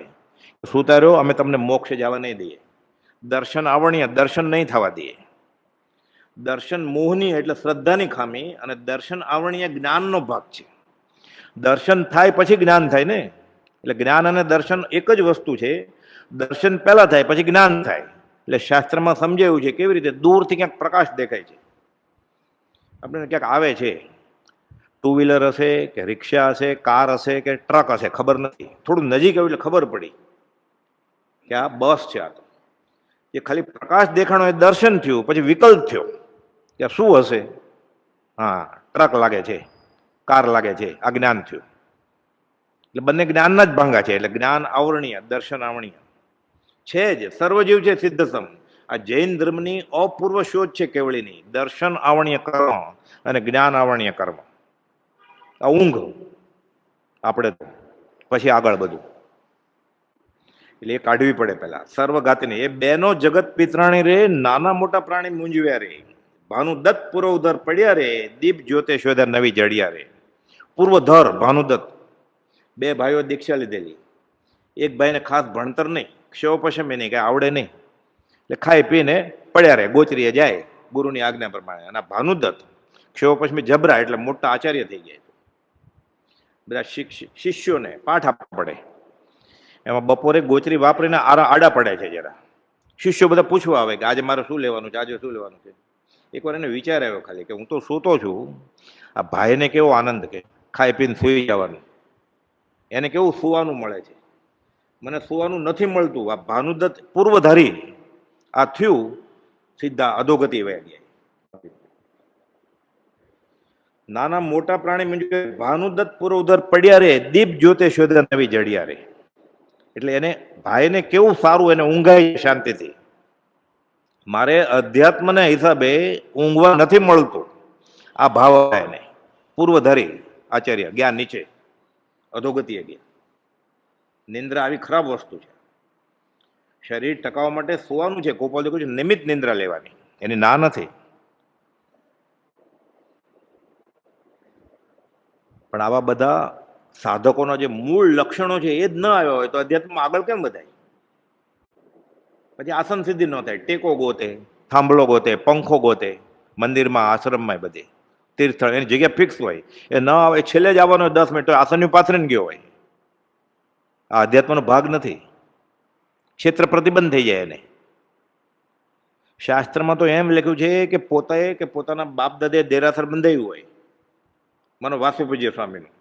સુતાર્યો અમે તમને મોક્ષ જવા નહીં દઈએ. દર્શન આવણીય, દર્શન નહીં થવા દઈએ. દર્શન મોહની એટલે શ્રદ્ધાની ખામી, અને દર્શન આવણીય જ્ઞાનનો ભાગ છે. દર્શન થાય પછી જ્ઞાન થાય ને. એટલે જ્ઞાન અને દર્શન એક જ વસ્તુ છે. દર્શન પહેલા થાય પછી જ્ઞાન થાય. એટલે શાસ્ત્રમાં સમજાયું છે કેવી રીતે દૂરથી ક્યાંક પ્રકાશ દેખાય છે, આપણે ક્યાંક આવે છે. 2 વ્હીલર હશે કે રિક્ષા હશે, કાર હશે કે ટ્રક હશે, ખબર નથી. થોડું નજીક આવ્યું એટલે ખબર પડી કે આ બસ છે. આ તો એ ખાલી પ્રકાશ દેખાણો એ દર્શન થયું, પછી વિકલ્પ થયો કે શું હશે? હા, ટ્રક લાગે છે, કાર લાગે છે, આ જ્ઞાન થયું. એટલે બંને જ્ઞાનના જ ભાંગા છે. એટલે જ્ઞાન આવરણીય, દર્શન આવરણીય છે જ. સર્વજીવ છે સિદ્ધસમ. આ જૈન ધર્મની અપૂર્વ શોધ છે કેવળીની. દર્શન આવરણીય કર્મ અને જ્ઞાન આવરણીય કર્મ. આ ઊંઘ આપણે પછી આગળ બધું એટલે એ કાઢવી પડે પહેલા. સર્વઘાતની એ બેનો જગત પિતરાણી રે, નાના મોટા પ્રાણી મૂંઝવ્યા રે. ભાનુદત્ત પૂર્વધર પડ્યા રે, દીપ જ્યોતે શોધ્યા નવી જડિયા રે. પૂર્વધર ભાનુદત્ત, 2 ભાઈઓ દીક્ષા લીધેલી. એક ભાઈને ખાસ ભણતર નહીં, ક્ષયોપશમે નહીં, કાંઈ આવડે નહીં, એટલે ખાઈ પીને પડ્યા રહે, ગોચરીએ જાય ગુરુની આજ્ઞા પ્રમાણે. અને ભાનુદત્ત ક્ષયોપશમી જબરા એટલે મોટા આચાર્ય થઈ ગયા. બધા શિષ્યોને પાઠ આપવા પડે. એમાં બપોરે ગોચરી વાપરીને આડા પડે છે જરા. શિષ્યો બધા પૂછવા આવે કે આજે મારે શું લેવાનું છે, આજે શું લેવાનું છે. એકવાર એને વિચાર આવ્યો ખાલી કે હું તો સૂતો છું, આ ભાઈને કેવો આનંદ કે ખાઈ પીને સૂઈ જવાનું, એને કેવું સુવાનું મળે છે. મને સુવાનું નથી મળતું. આ ભાનુદત્ત પૂર્વધારી આ થયું, સીધા અધોગતિ વયા ગયા. નાના મોટા પ્રાણી મંજુ ભાનુદત્ત પૂર્વધર પડ્યા રે, દીપ જ્યોતે શોધે નવી જડિયા રે. એટલે એને ભાઈને કેવું સારું, એને ઊંઘાય શાંતિથી. મારે અધ્યાત્મના હિસાબે ઊંઘવા નથી મળતું. આ ભાવ એને પૂર્વધારી આચાર્ય ગયા નીચે, અધોગતિએ ગયા. નિંદ્રા આવી ખરાબ વસ્તુ છે. શરીર ટકાવવા માટે સુવાનું છે. ગોપાલ કહ્યું છે નિયમિત નિંદ્રા લેવાની, એની ના નથી. પણ આવા બધા સાધકોના જે મૂળ લક્ષણો છે એ જ ન આવ્યા હોય તો અધ્યાત્મમાં આગળ કેમ વધાય? પછી આસન સિદ્ધિ ન થાય. ટેકો ગોતે, થાંભલો ગોતે, પંખો ગોતે, મંદિરમાં આશ્રમમાં બધે તીર્થળ એની જગ્યા ફિક્સ હોય. એ ન આવે, છેલ્લે જ આવવાનો 10 મિનિટ આસનની પાથરીને ગયો હોય. આ અધ્યાત્મનો ભાગ નથી. ક્ષેત્ર પ્રતિબંધ થઈ જાય એને. શાસ્ત્રમાં તો એમ લખ્યું છે કે પોતાના બાપ દાદે દેરાસર બંધાયું હોય, માનો વાસુ પૂજ્ય સ્વામીનું,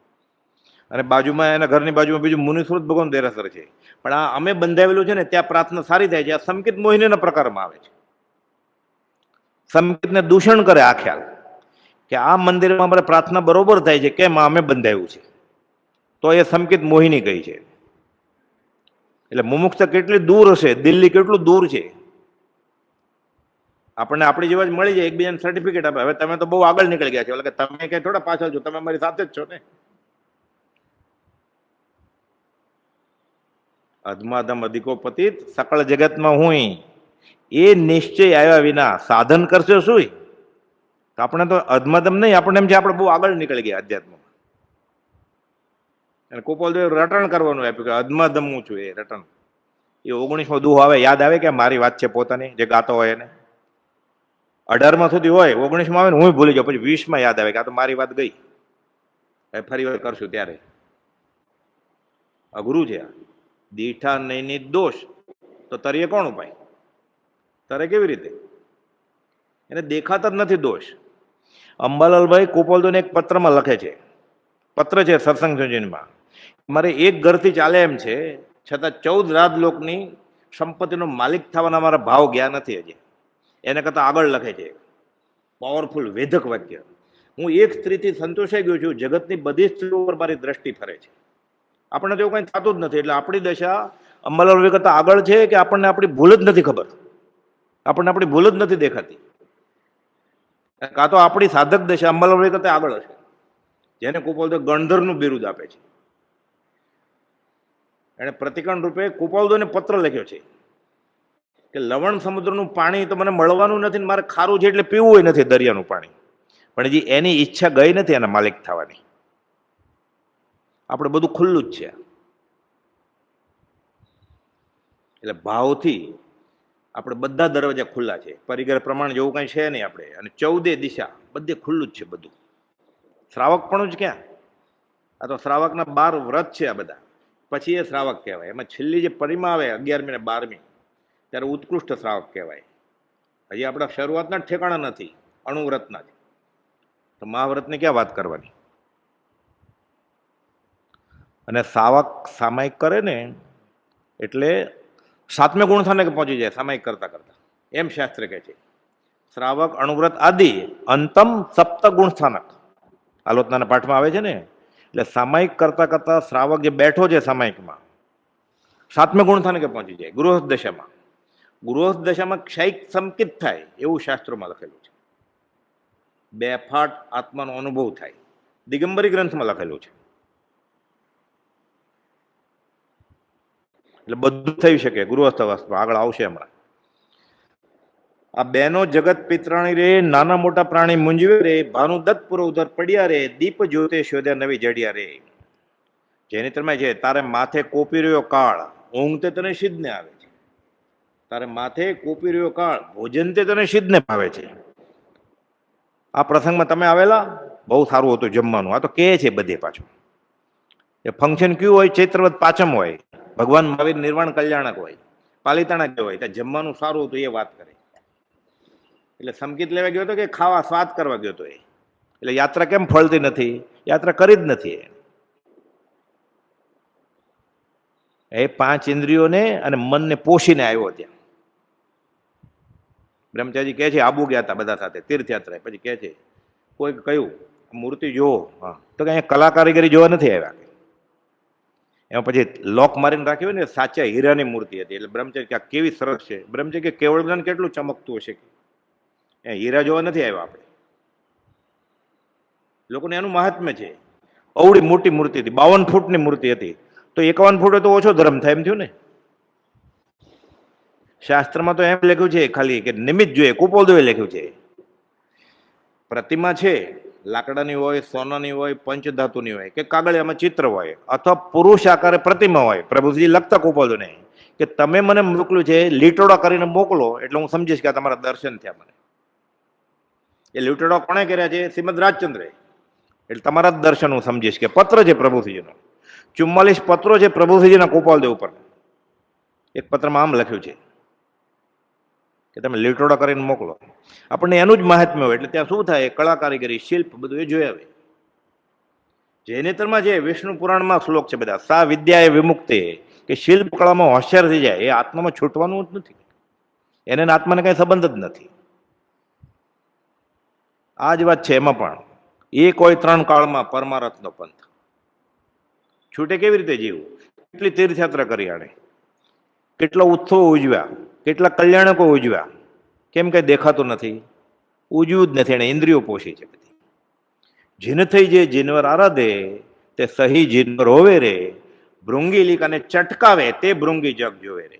અને બાજુમાં એના ઘરની બાજુમાં બીજું મુનિસ્વરૂપ ભગવાન દેરાસર છે. પણ આ અમે બંધાવેલું છે ને ત્યાં પ્રાર્થના સારી થાય છે. આ સંકિત મોહિનીના પ્રકારમાં આવે છે. સંકિતને દૂષણ કરે આ ખ્યાલ કે આ મંદિરમાં અમારે પ્રાર્થના બરોબર થાય છે, કેમ અમે બંધાવ્યું છે, તો એ સંકિત મોહિની કહી છે. એટલે મુમુક્ષતા કેટલી દૂર હશે, દિલ્હી કેટલું દૂર છે. આપણને આપણી જેવા જ મળી જાય, એકબીજાને સર્ટિફિકેટ આપે. હવે તમે તો બહુ આગળ નીકળી ગયા છો, એટલે કે તમે કઈ થોડા પાછળ છો, તમે મારી સાથે જ છો ને. અધમાધમ અધિકો પતિત સકળ જગતમાં હું, એ નિશ્ચય આવ્યા વિના સાધન કરશો શું? તો આપણે તો અધમાધમ નહીં, આપણને એમ છે આપણે બહુ આગળ નીકળી ગયા અધ્યાત્મમાં. અને ગોપાલદેવ રટણ કરવાનું આપ્યું કે અધમાધમ હું છું. એ રટણ, એ 19મો દુહ આવે, યાદ આવે કે મારી વાત છે પોતાની, જે ગાતો હોય એને. 18માં સુધી હોય, 19માં આવે ને હું ભૂલી જાઉં, પછી 20માં યાદ આવે કે આ તો મારી વાત ગઈ, ફરી વાર કરશું. ત્યારે અઘરું છે. દીઠા નહીં દોષ તો તરીએ કોણ ઉપાય? તરે કેવી રીતે? એને દેખાતા જ નથી દોષ. અંબાલાલભાઈ ગોપાલદેવને એક પત્રમાં લખે છે, પત્ર છે સત્સંગ સંજીવનીમાં, મારે એક ઘરથી ચાલે એમ છે, છતાં 14 રાજલોકની સંપત્તિનો માલિક થવાના મારા ભાવ ગયા નથી હજી. એને કરતા આગળ લખે છે, પાવરફુલ વેધક વાક્ય. હું એક સ્ત્રીથી સંતોષાઈ ગયો છું, જગતની બધી સ્ત્રીઓ પર મારી દ્રષ્ટિ ફરે છે. આપણને તો એવું કંઈ થતું જ નથી. એટલે આપણી દશા અંબાલાલ કરતા આગળ છે કે આપણને આપણી ભૂલ જ નથી ખબર, આપણને આપણી ભૂલ જ નથી દેખાતી. કાં તો આપણી સાધક દશા અંબાલાલ કરતા આગળ હશે, જેને ગોપાલદેવ ગણધરનું બિરુદ આપે છે. એને પ્રતિકરણ રૂપે ગોપાલદેવને પત્ર લખ્યો છે કે લવણ સમુદ્રનું પાણી તો મને મળવાનું નથી, મારે ખારું છે એટલે પીવું નથી દરિયાનું પાણી. પણ હજી એની ઈચ્છા ગઈ નથી એના માલિક થવાની. આપણે બધું ખુલ્લું જ છે. એટલે ભાવથી આપણે બધા દરવાજા ખુલ્લા છે. પરિગ્રહ પ્રમાણ જેવું કાંઈ છે નહીં આપણે. અને 14 દિશા બધે ખુલ્લું જ છે બધું. શ્રાવક પણ જ ક્યાં? આ તો શ્રાવકના 12 વ્રત છે આ બધા, પછી એ શ્રાવક કહેવાય. એમાં છેલ્લી જે પરિમા આવે 11મી ને 12મી, ત્યારે ઉત્કૃષ્ટ શ્રાવક કહેવાય. હજી આપણા શરૂઆતના જ ઠેકાણા નથી, અણુવ્રતના જ. તો મહાવ્રતની ક્યાં વાત કરવાની? અને સાવક સામાયિક કરે ને એટલે 7મે ગુણસ્થાને પહોંચી જાય સામાયિક કરતા કરતા, એમ શાસ્ત્ર કહે છે. શ્રાવક, અણુવ્રત આદિ અંતમ સપ્ત ગુણસ્થાનક આલોચનાના પાઠમાં આવે છે ને. એટલે સામાયિક કરતા કરતા શ્રાવક જે બેઠો છે સામાયિકમાં, 7મે ગુણસ્થાનકે પહોંચી જાય ગૃહસ્થ દશામાં. ગૃહસ્થ દશામાં ક્ષયિક સંકિત થાય એવું શાસ્ત્રોમાં લખેલું છે. બેફાટ આત્માનો અનુભવ થાય, દિગંબરી ગ્રંથમાં લખેલું છે. એટલે બધું થઈ શકે ગૃહસ્થ અવસ્થામાં, આગળ આવશે હમણાં. આ બેનો જગત પિત્રાણી રે, નાના મોટા પ્રાણી મૂંઝવે રે, ભાનુદત્ત પુરોધર પડ્યા રે, દીપ જ્યોતે શોધ્યા નવી જડિયા રે. જેની તમે છે તારે માથે કોપી રહ્યો કાળ, ઊંઘ તે તને સિદ્ધને આવે છે. તારે માથે કોપી રહ્યો કાળ, ભોજન તે તને સિદ્ધને ભાવે છે. આ પ્રસંગમાં તમે આવેલા, બહુ સારું હતું જમવાનું. આ તો કહે છે બધે પાછું. એ ફંક્શન કયું હોય? ચૈત્રવદ પાંચમ હોય, ભગવાન મહાવીર નિર્વાણ કલ્યાણક હોય, પાલિતાણા ગયો હોય, ત્યાં જમવાનું સારું હતું એ વાત કરે. એટલે સંકિત લેવા ગયો હતો કે ખાવા સ્વાદ કરવા ગયો હતો એ. એટલે યાત્રા કેમ ફળતી નથી? યાત્રા કરી જ નથી. એ 5 ઇન્દ્રિયોને અને મનને પોષીને આવ્યો ત્યાં. બ્રહ્મચારી કહે છે આબુ ગયા હતા બધા સાથે તીર્થયાત્રા, પછી કહે છે કોઈ કહ્યું મૂર્તિ જોવો, હા તો કે અહીંયા કલા કારીગરી જોવા નથી આવ્યા. એમાં પછી લોક મારીને રાખ્યું ને સાચા હીરાની મૂર્તિ હતી. એટલે બ્રહ્મચારી કે આ કેવી સરસ છે. બ્રહ્મચારી કે કેવળ જ્ઞાન કેટલું ચમકતું હશે, એ હીરા જોવા નથી આવ્યા આપણે. લોકોને એનું મહાત્મ્ય છે. અવળી મોટી મૂર્તિ હતી, 52 ફૂટની મૂર્તિ હતી, તો 51 ફૂટ તો ઓછો ધર્મ થાય એમ થયું ને. શાસ્ત્રમાં તો એમ લખ્યું છે ખાલી કે નિમિત્ત જોઈએ. કુપોલદેવે લખ્યું છે પ્રતિમા છે લાકડાની હોય, સોનાની હોય, પંચધાતુની હોય, કે કાગળિયામાં ચિત્ર હોય, અથવા પુરુષ આકારે પ્રતિમા હોય. પ્રભુજી લખતા કુપોલદેવને કે તમે મને મોકલ્યું છે, લીટોડા કરીને મોકલો એટલે હું સમજીશ કે આ તમારા દર્શન થયા મને. એ લીટોડા કોણે કર્યા છે? શ્રીમદ રાજચંદ્રે. એટલે તમારા જ દર્શન હું સમજીશ કે પત્ર છે પ્રભુજીનો. 44 પત્રો છે પ્રભુજીના કુપોલદેવ ઉપર. એક પત્રમાં આમ લખ્યું છે કે તમે લીટોડા કરીને મોકલો. આપણને એનું જ મહાત્મ્ય હોય. એટલે ત્યાં શું થાય? કળા કારીગરી, શિલ્પ બધું એ જોઈ આવે. જૈનેતરમાં જે વિષ્ણુ પુરાણમાં શ્લોક છે બધા, સા વિદ્યા એ વિમુક્તે, કે શિલ્પ કળામાં હોશિયાર થઈ જાય, એ આત્મામાં છૂટવાનું જ નથી. એને આત્માને કઈ સંબંધ જ નથી. આ જ વાત છે એમાં પણ. એ કોઈ 3 કાળમાં પરમારથનો પંથ છૂટે કેવી રીતે જીવવું? કેટલી તીર્થયાત્રા કરી આણે, કેટલા ઉત્સવો ઉજવ્યા, કેટલા કલ્યાણકો ઉજવ્યા, કેમ કઈ દેખાતું નથી? ઉજવ્યું જ નથી. એને ઇન્દ્રિયો પોષી છે બધી. જીન થઈ જે જીનવર આરાધે, તે સહી જીનવર હોવે રે, ભૃંગીલિકાને ચટકાવે તે ભૃંગી જગ જોવે રે.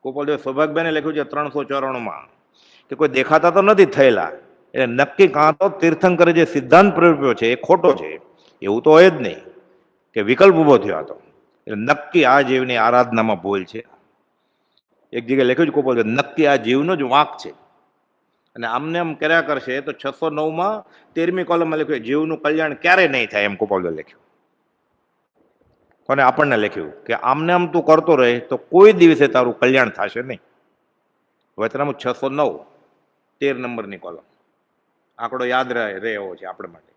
કુપોલદેવ સૌભાગભાઈને લખ્યું છે 394માં કે કોઈ દેખાતા તો નથી થયેલા. એટલે નક્કી કાં તો તીર્થંકરે જે સિદ્ધાંત પ્રયોગ્યો છે એ ખોટો છે, એવું તો હોય જ નહીં કે વિકલ્પ ઉભો થયો હતો. એટલે નક્કી આ જીવની આરાધનામાં ભૂલ છે. એક જગ્યાએ લખ્યું છે કુપોલદેવ, નક્કી આ જીવનો જ વાંક છે. અને આમને આમ કર્યા કરશે તો 609માં 13મી કોલમમાં લખ્યું જીવનું કલ્યાણ ક્યારેય નહીં થાય, એમ કુપોલદેવ લખ્યું. કોને? આપણને લખ્યું કે આમને આમ તું કરતો રહે તો કોઈ દિવસે તારું કલ્યાણ થશે નહીં. વચનામું 609 13 નંબરની કોલમ. આંકડો યાદ રહે એવો છે આપણે માટે.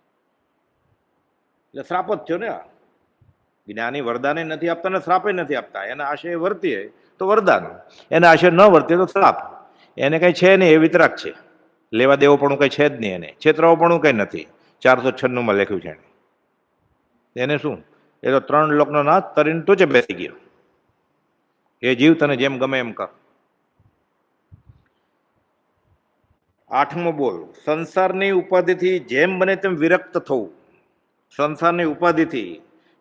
એટલે શ્રાપ જ થયો ને આ. જ્ઞાની વરદાને નથી આપતા ને શ્રાપે નથી આપતા. એના આશય વર્તીએ તો વરદાન, એના આશય ન વર્તીએ તો શ્રાપ. એને કઈ છે નહીં, એ વિતરાક છે. લેવા દેવો પણ કઈ છે જ નહીં. એને છેતરાવો પણ કઈ નથી. 496માં લખ્યું છે એને શું? એ તો 3 લોકનો નાથ તરીને ટોચે બેસી ગયો. એ જીવ તને જેમ ગમે એમ કર. 8મો બોલ, સંસારની ઉપાધિથી જેમ બને તેમ વિરક્ત થવું. સંસારની ઉપાધિથી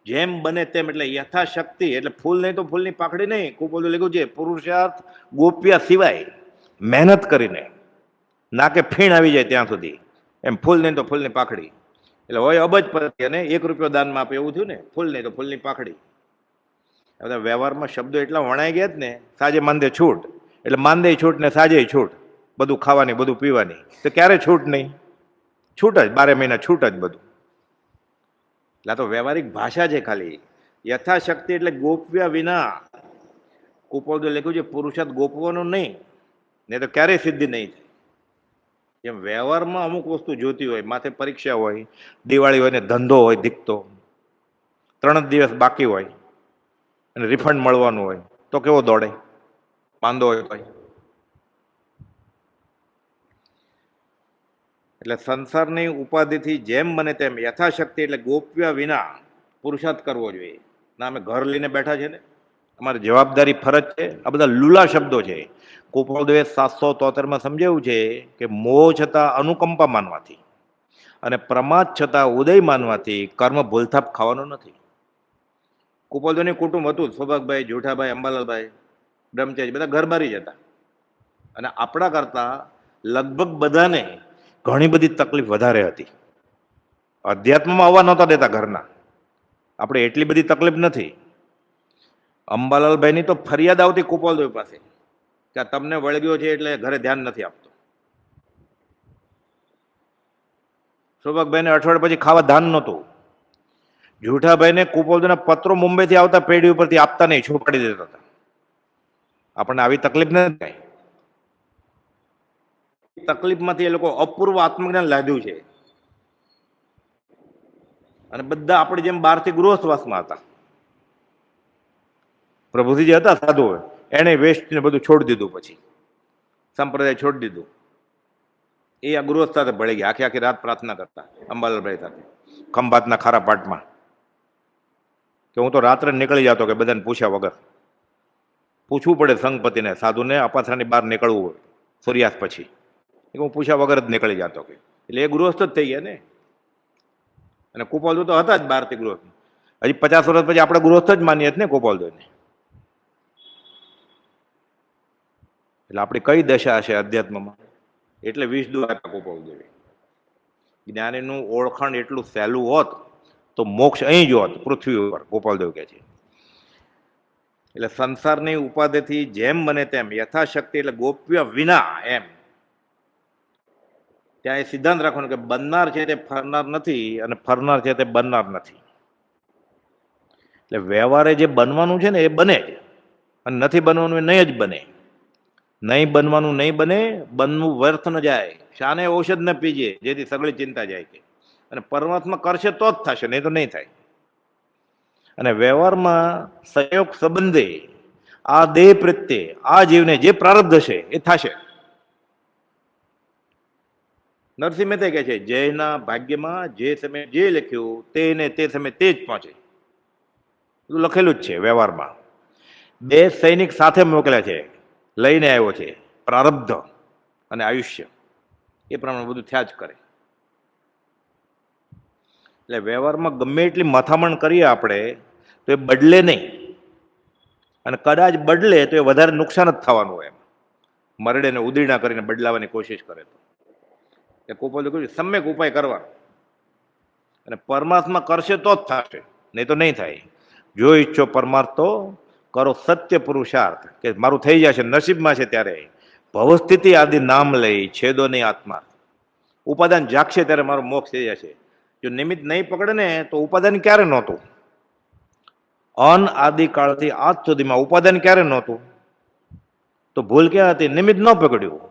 જેમ બને તેમ, એટલે યથાશક્તિ, એટલે ફૂલ નહીં તો ફૂલની પાખડી નહીં. ખૂબ બધું લખ્યું છે પુરુષાર્થ ગોપ્યા સિવાય મહેનત કરીને, ના કે ફીણ આવી જાય ત્યાં સુધી. એમ ફૂલ નહીં તો ફૂલની પાખડી. એટલે હોય અબજપતિ અને 1 રૂપિયો દાનમાં આપે એવું થયું ને. ફૂલ નહીં તો ફૂલની પાખડી. બધા વ્યવહારમાં શબ્દો એટલા વણાઈ ગયા જ ને. સાજે માંદે છૂટ, એટલે માંદે છૂટ ને સાજે છૂટ. બધું ખાવાની, બધું પીવાની, તો ક્યારે છૂટ નહીં? છૂટ જ, 12 મહિના છૂટ જ બધું. એટલે તો વ્યવહારિક ભાષા છે ખાલી. યથાશક્તિ એટલે ગોપવ્યા વિના. કુપોલદેવ લખ્યું છે પુરુષાર્થ ગોપવાનું નહીં, નહીં તો ક્યારેય સિદ્ધિ નહીં થાય. જેમ વ્યવહારમાં અમુક વસ્તુ જોતી હોય, માથે પરીક્ષા હોય, દિવાળી હોય ને ધંધો હોય દીકતો, 3 જ દિવસ બાકી હોય અને રિફંડ મળવાનું હોય, તો કેવો દોડે? માંદો હોય તો. એટલે સંસારની ઉપાધિથી જેમ બને તેમ યથાશક્તિ એટલે ગોપ્યા વિના પુરુષાર્થ કરવો જોઈએ. ના અમે ઘર લઈને બેઠા છે ને, અમારી જવાબદારી ફરજ છે. આ બધા લુલા શબ્દો છે. કુપોલદેવે 773માં સમજાવ્યું છે કે મોહ છતાં અનુકંપા માનવાથી અને પ્રમાદ છતાં ઉદય માનવાથી કર્મ ભૂલથાપ ખાવાનો નથી. કુપોલદેવની કુટુંબ હતું, સૌભાગભાઈ, જોઠાભાઈ, અંબાલાલભાઈ, બ્રહ્મચારી, બધા ઘર બારી જતા. અને આપણા કરતા લગભગ બધાને ઘણી બધી તકલીફ વધારે હતી. અધ્યાત્મમાં આવવા નહોતા દેતા ઘરના. આપણે એટલી બધી તકલીફ નથી. અંબાલાલભાઈની તો ફરિયાદ આવતી કુપોલદેવ પાસે કે તમને વળગ્યો છે એટલે ઘરે ધ્યાન નથી આપતો. સૌભાગભાઈને અઠવાડિયા પછી ખાવા ધાન નહોતું. જૂઠાભાઈને કુપોલદેવના પત્રો મુંબઈથી આવતા પેઢી ઉપરથી આપતા નહીં, છોપાડી દેતા હતા. આપણને આવી તકલીફ નથી કાંઈ. તકલીફમાંથી એ લોકો અપૂર્વ આત્મજ્ઞાન લાદ્યું છે. અને બધા આપણી જેમ બહારથી ગૃહસ્થવાસમાં હતા. પ્રભુજી જે હતા સાધુ, એને વેસ્ટ ને બધું છોડી દીધું, પછી સંપ્રદાય છોડી દીધું. એ આ ગૃહસ્થ સાથે ભળી ગયા, આખી આખી રાત પ્રાર્થના કરતા અંબાલાલભાઈ સાથે ખંભાતના ખારા પાટમાં, કે હું તો રાત્રે નીકળી જતો કે બધાને પૂછ્યા વગર. પૂછવું પડે સંઘપતિને, સાધુને અપાથરાની બહાર નીકળવું હોય સૂર્યાસ્ત પછી, કે હું પૂછ્યા વગર જ નીકળી જતો કે. એટલે એ ગૃહસ્થ જ થઈ ગયા ને. અને કુપાલદેવ તો હતા જ બહારથી ગૃહસ્થ. હજી 50 વર્ષ પછી આપણે ગૃહસ્થ જ માનીએ ને ગોપાલદેવને. એટલે આપણી કઈ દશા હશે અધ્યાત્મમાં. એટલે 20 દુઆ આપ્યા ગોપાલદેવે. જ્ઞાનીનું ઓળખાણ એટલું સહેલું હોત તો મોક્ષ અહીં જ હોત પૃથ્વી ઉપર, ગોપાલદેવ કહે છે. એટલે સંસારની ઉપાધિથી જેમ બને તેમ યથાશક્તિ, એટલે ગોપ્ય વિના એમ. ત્યાં એ સિદ્ધાંત રાખવાનું કે બનનાર છે તે ફરનાર નથી, અને ફરનાર છે તે બનનાર નથી. એટલે વ્યવહારે જે બનવાનું છે ને એ બને જ, અને નથી બનવાનું એ નહીં જ બને. નહીં બનવાનું નહીં બને, બનવું વ્યર્થ ન જાય. શાને ઔષધ ન પીજે જેથી સગળી ચિંતા જાય કે. અને પરમાત્મા કરશે તો જ થશે, નહીં તો નહીં થાય. અને વ્યવહારમાં સંયોગ સંબંધે આ દેહ પ્રત્યે આ જીવને જે પ્રારબ્ધ છે એ થશે. નરસિંહ મહેતા કહે છે, જયના ભાગ્યમાં જે સમયે જે લખ્યું તેને તે સમયે તે જ પહોંચે. બધું લખેલું જ છે વ્યવહારમાં. 2 સૈનિક સાથે મોકલ્યા છે, લઈને આવ્યો છે પ્રારબ્ધ અને આયુષ્ય, એ પ્રમાણે બધું થયા જ કરે. એટલે વ્યવહારમાં ગમે એટલી મથામણ કરીએ આપણે તો એ બદલે નહીં, અને કદાચ બદલે તો એ વધારે નુકસાન જ થવાનું હોય. એમ મરડે ને ઉદીરણા કરીને બદલાવાની કોશિશ કરે તો એ કુપાલદેવ કહ્યું સમ્યક ઉપાય કરવાનો, અને પરમાત્મા કરશે તો જ થશે, નહીં તો નહીં થાય. જો ઈચ્છો પરમાર્થ તો કરો સત્ય પુરુષાર્થ, કે મારું થઈ જશે નસીબમાં છે ત્યારે. ભવસ્થિતિ આદિ નામ લઈ છેદો નહીં આત્મા. ઉપાદાન જાગશે ત્યારે મારો મોક્ષ થઈ જશે. જો નિમિત્ત નહીં પકડે ને તો ઉપાદાન ક્યારે નહોતું. અન આદિકાળથી આજ સુધીમાં ઉપાદાન ક્યારે નહોતું. તો ભૂલ ક્યાં હતી? નિમિત્ત ન પકડ્યું.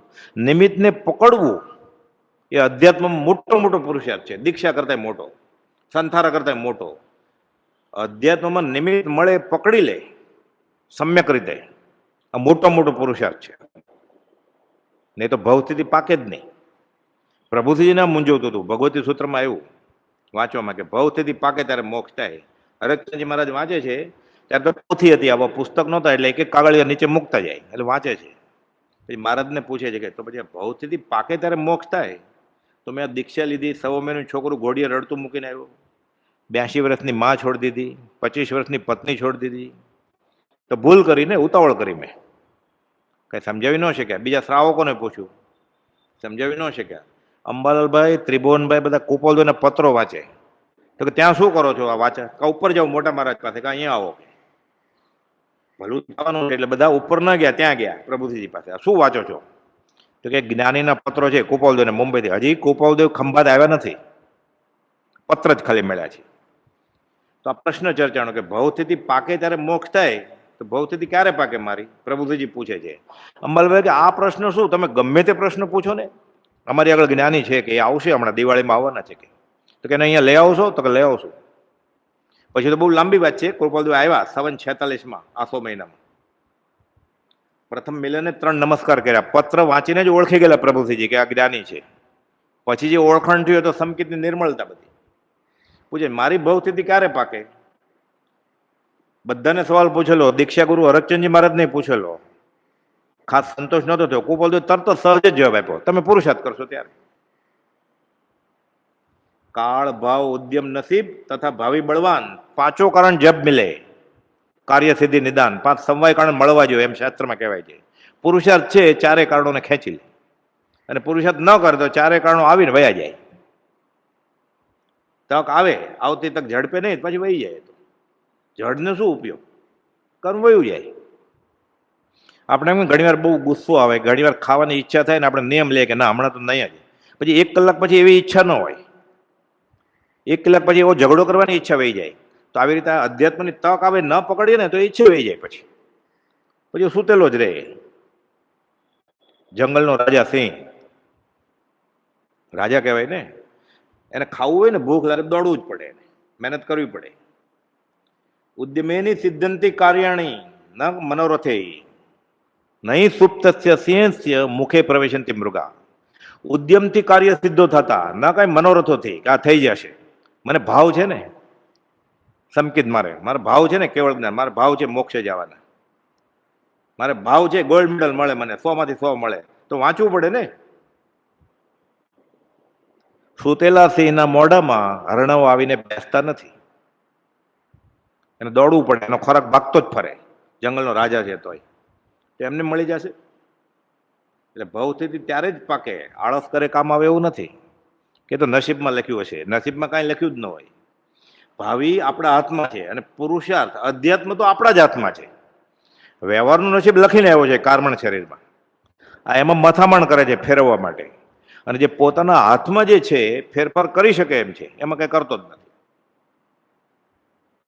નિમિત્તને પકડવું એ અધ્યાત્મમાં મોટો પુરુષાર્થ છે, દીક્ષા કરતા મોટો, સંથારા કરતા મોટો. અધ્યાત્મમાં નિમિત્ત મળે પકડી લે સમ્યક રીતે, આ મોટો પુરુષાર્થ છે. નહીં તો ભવસ્થિતિ પાકે જ નહીં. પ્રભુજીને મૂંઝવતું હતું. ભગવતી સૂત્રમાં આવ્યું વાંચવામાં કે ભવસ્થિતિ પાકે ત્યારે મોક્ષ થાય. હરકચંદજી મહારાજ વાંચે છે ત્યારે તો પોથી હતી, આવા પુસ્તક નહોતા, એટલે એક કાગળિયા નીચે મૂકતા જાય, એટલે વાંચે છે. પછી મહારાજને પૂછે છે કે તો પછી ભવસ્થિતિ પાકે ત્યારે મોક્ષ થાય, તો મેં આ દીક્ષા લીધી, 100 મહિનાનું છોકરું ઘોડીએ રડતું મૂકીને આવ્યો, 82 વર્ષની માં છોડી દીધી, 25 વર્ષની પત્ની છોડી દીધી, તો ભૂલ કરીને ઉતાવળ કરી મેં કઈ સમજાવી ન શક્યા. બીજા શ્રાવકોને પૂછ્યું, સમજાવી ન શક્યા. અંબાલાલભાઈ, ત્રિભુવનભાઈ બધા કુપાલદેવના પત્રો વાંચે, તો કે ત્યાં શું કરો છો? આ વાંચે કા ઉપર જાઓ મોટા મહારાજ પાસે, કે અહીંયા આવો, ભલું થવાનું. એટલે બધા ઉપર ન ગયા, ત્યાં ગયા પ્રભુજી પાસે. શું વાંચો છો? તો કે જ્ઞાનીના પત્રો છે કુપાલદેવને મુંબઈથી. હજી કુપાલદેવ ખંભાત આવ્યા નથી, પત્ર જ ખાલી મળ્યા છે. તો આ પ્રશ્ન ચર્ચાનો કે ભવસ્થિતિ પાકે ત્યારે મોક્ષ થાય, તો ભવસ્થિતિ ક્યારે પાકે મારી? પ્રભુજી પૂછે છે. અંબાલાલભાઈ કે આ પ્રશ્ન શું, તમે ગમે તે પ્રશ્ન પૂછો ને, અમારી આગળ જ્ઞાની છે કે એ આવશે હમણાં દિવાળીમાં આવવાના છે કે. તો કે અહીંયા લઈ આવશો? તો કે લઈ આવશું. પછી તો બહુ લાંબી વાત છે. કૃપાલદેવ આવ્યા 47 આસો મહિનામાં. પ્રથમ મિલને 3 નમસ્કાર કર્યા, પત્ર વાંચીને જ ઓળખી ગયેલા પ્રભુજી કે આ જ્ઞાની છે. પછી જે ઓળખાણ થયું તો સંકિતની નિર્મળતા બધી. પૂછે મારી ભવસ્થિતિ ક્યારે પાકે? બધાને સવાલ પૂછેલો, દીક્ષા ગુરુ હરકચંદજી મહારાજને પૂછેલો, ખાસ સંતોષ નહોતો થયો. કુપાલદેવ તરત સહજ જ જવાબ આપ્યો, તમે પુરુષાર્થ કરશો ત્યારે. કાળ ભાવ ઉદ્યમ નસીબ તથા ભાવિ બળવાન 5 કારણ જબ મિલે, કાર્ય સિદ્ધિ નિદાન 5 સમવાય કારણ મળવા જોઈએ એમ શાસ્ત્રમાં કહેવાય છે. પુરુષાર્થ છે 4 કારણોને ખેંચી લે, અને પુરુષાર્થ ન કરે તો 4 કારણો આવીને વયા જાય. તક આવે, આવતી તક ઝડપે નહીં, પછી વહી જાય. તો જડનો શું ઉપયોગ? કર્મ વયું જાય. આપણે એમ ઘણીવાર બહુ ગુસ્સો આવે, ઘણીવાર ખાવાની ઈચ્છા થાય ને આપણે નિયમ લઈએ કે ના હમણાં તો નહીં જ, પછી 1 કલાક પછી એવી ઈચ્છા ન હોય, 1 કલાક પછી એવો ઝઘડો કરવાની ઈચ્છા વહી જાય. તો આવી રીતે અધ્યાત્મની તક આવે, ન પકડીએ ને તો ઈચ્છા વહી જાય, પછી સૂતેલો જ રહે. જંગલનો રાજા સિંહ, રાજા કહેવાય ને, એને ખાવું હોય ને, ભૂખ લાગે દોડવું જ પડે, એને મહેનત કરવી પડે. ઉદ્યમેની સિદ્ધંતી કાર્યાણી, ન મનોરથે નહીં સુપ્તસ્ય સિંહસ્ય મુખે પ્રવેશંતિ મૃગા. ઉદ્યમથી કાર્ય સિદ્ધો થતા ન કાંઈ મનોરથોથી કે આ થઈ જશે. મને ભાવ છે ને સંકિત, મારે ભાવ છે ને કેવળ જ્ઞાન, મારે ભાવ છે મોક્ષે જવાના, મારે ભાવ છે ગોલ્ડ મેડલ મળે, મને 100 માંથી 100 મળે, તો વાંચવું પડે ને. સુતેલા સિંહના મોઢામાં હરણો આવીને બેસતા નથી, એને દોડવું પડે, એનો ખોરાક ભાગતો જ ફરે, જંગલનો રાજા છે તોય તો એમને મળી જશે. એટલે ભવથી ત્યારે જ પાકે, આળસ કરે કામ આવે એવું નથી કે તો નસીબમાં લખ્યું હશે, નસીબમાં કાંઈ લખ્યું જ ન હોય. ભાવિ આપણા હાથમાં છે અને પુરુષાર્થ અધ્યાત્મ તો આપણા જ હાથમાં છે. વ્યવહારનું નસીબ લખીને આવ્યો છે કારમણ શરીરમાં, આ એમાં મથામણ કરે છે ફેરવવા માટે. અને જે પોતાના હાથમાં જે છે ફેરફાર કરી શકે એમ છે, એમાં કંઈ કરતો જ નથી.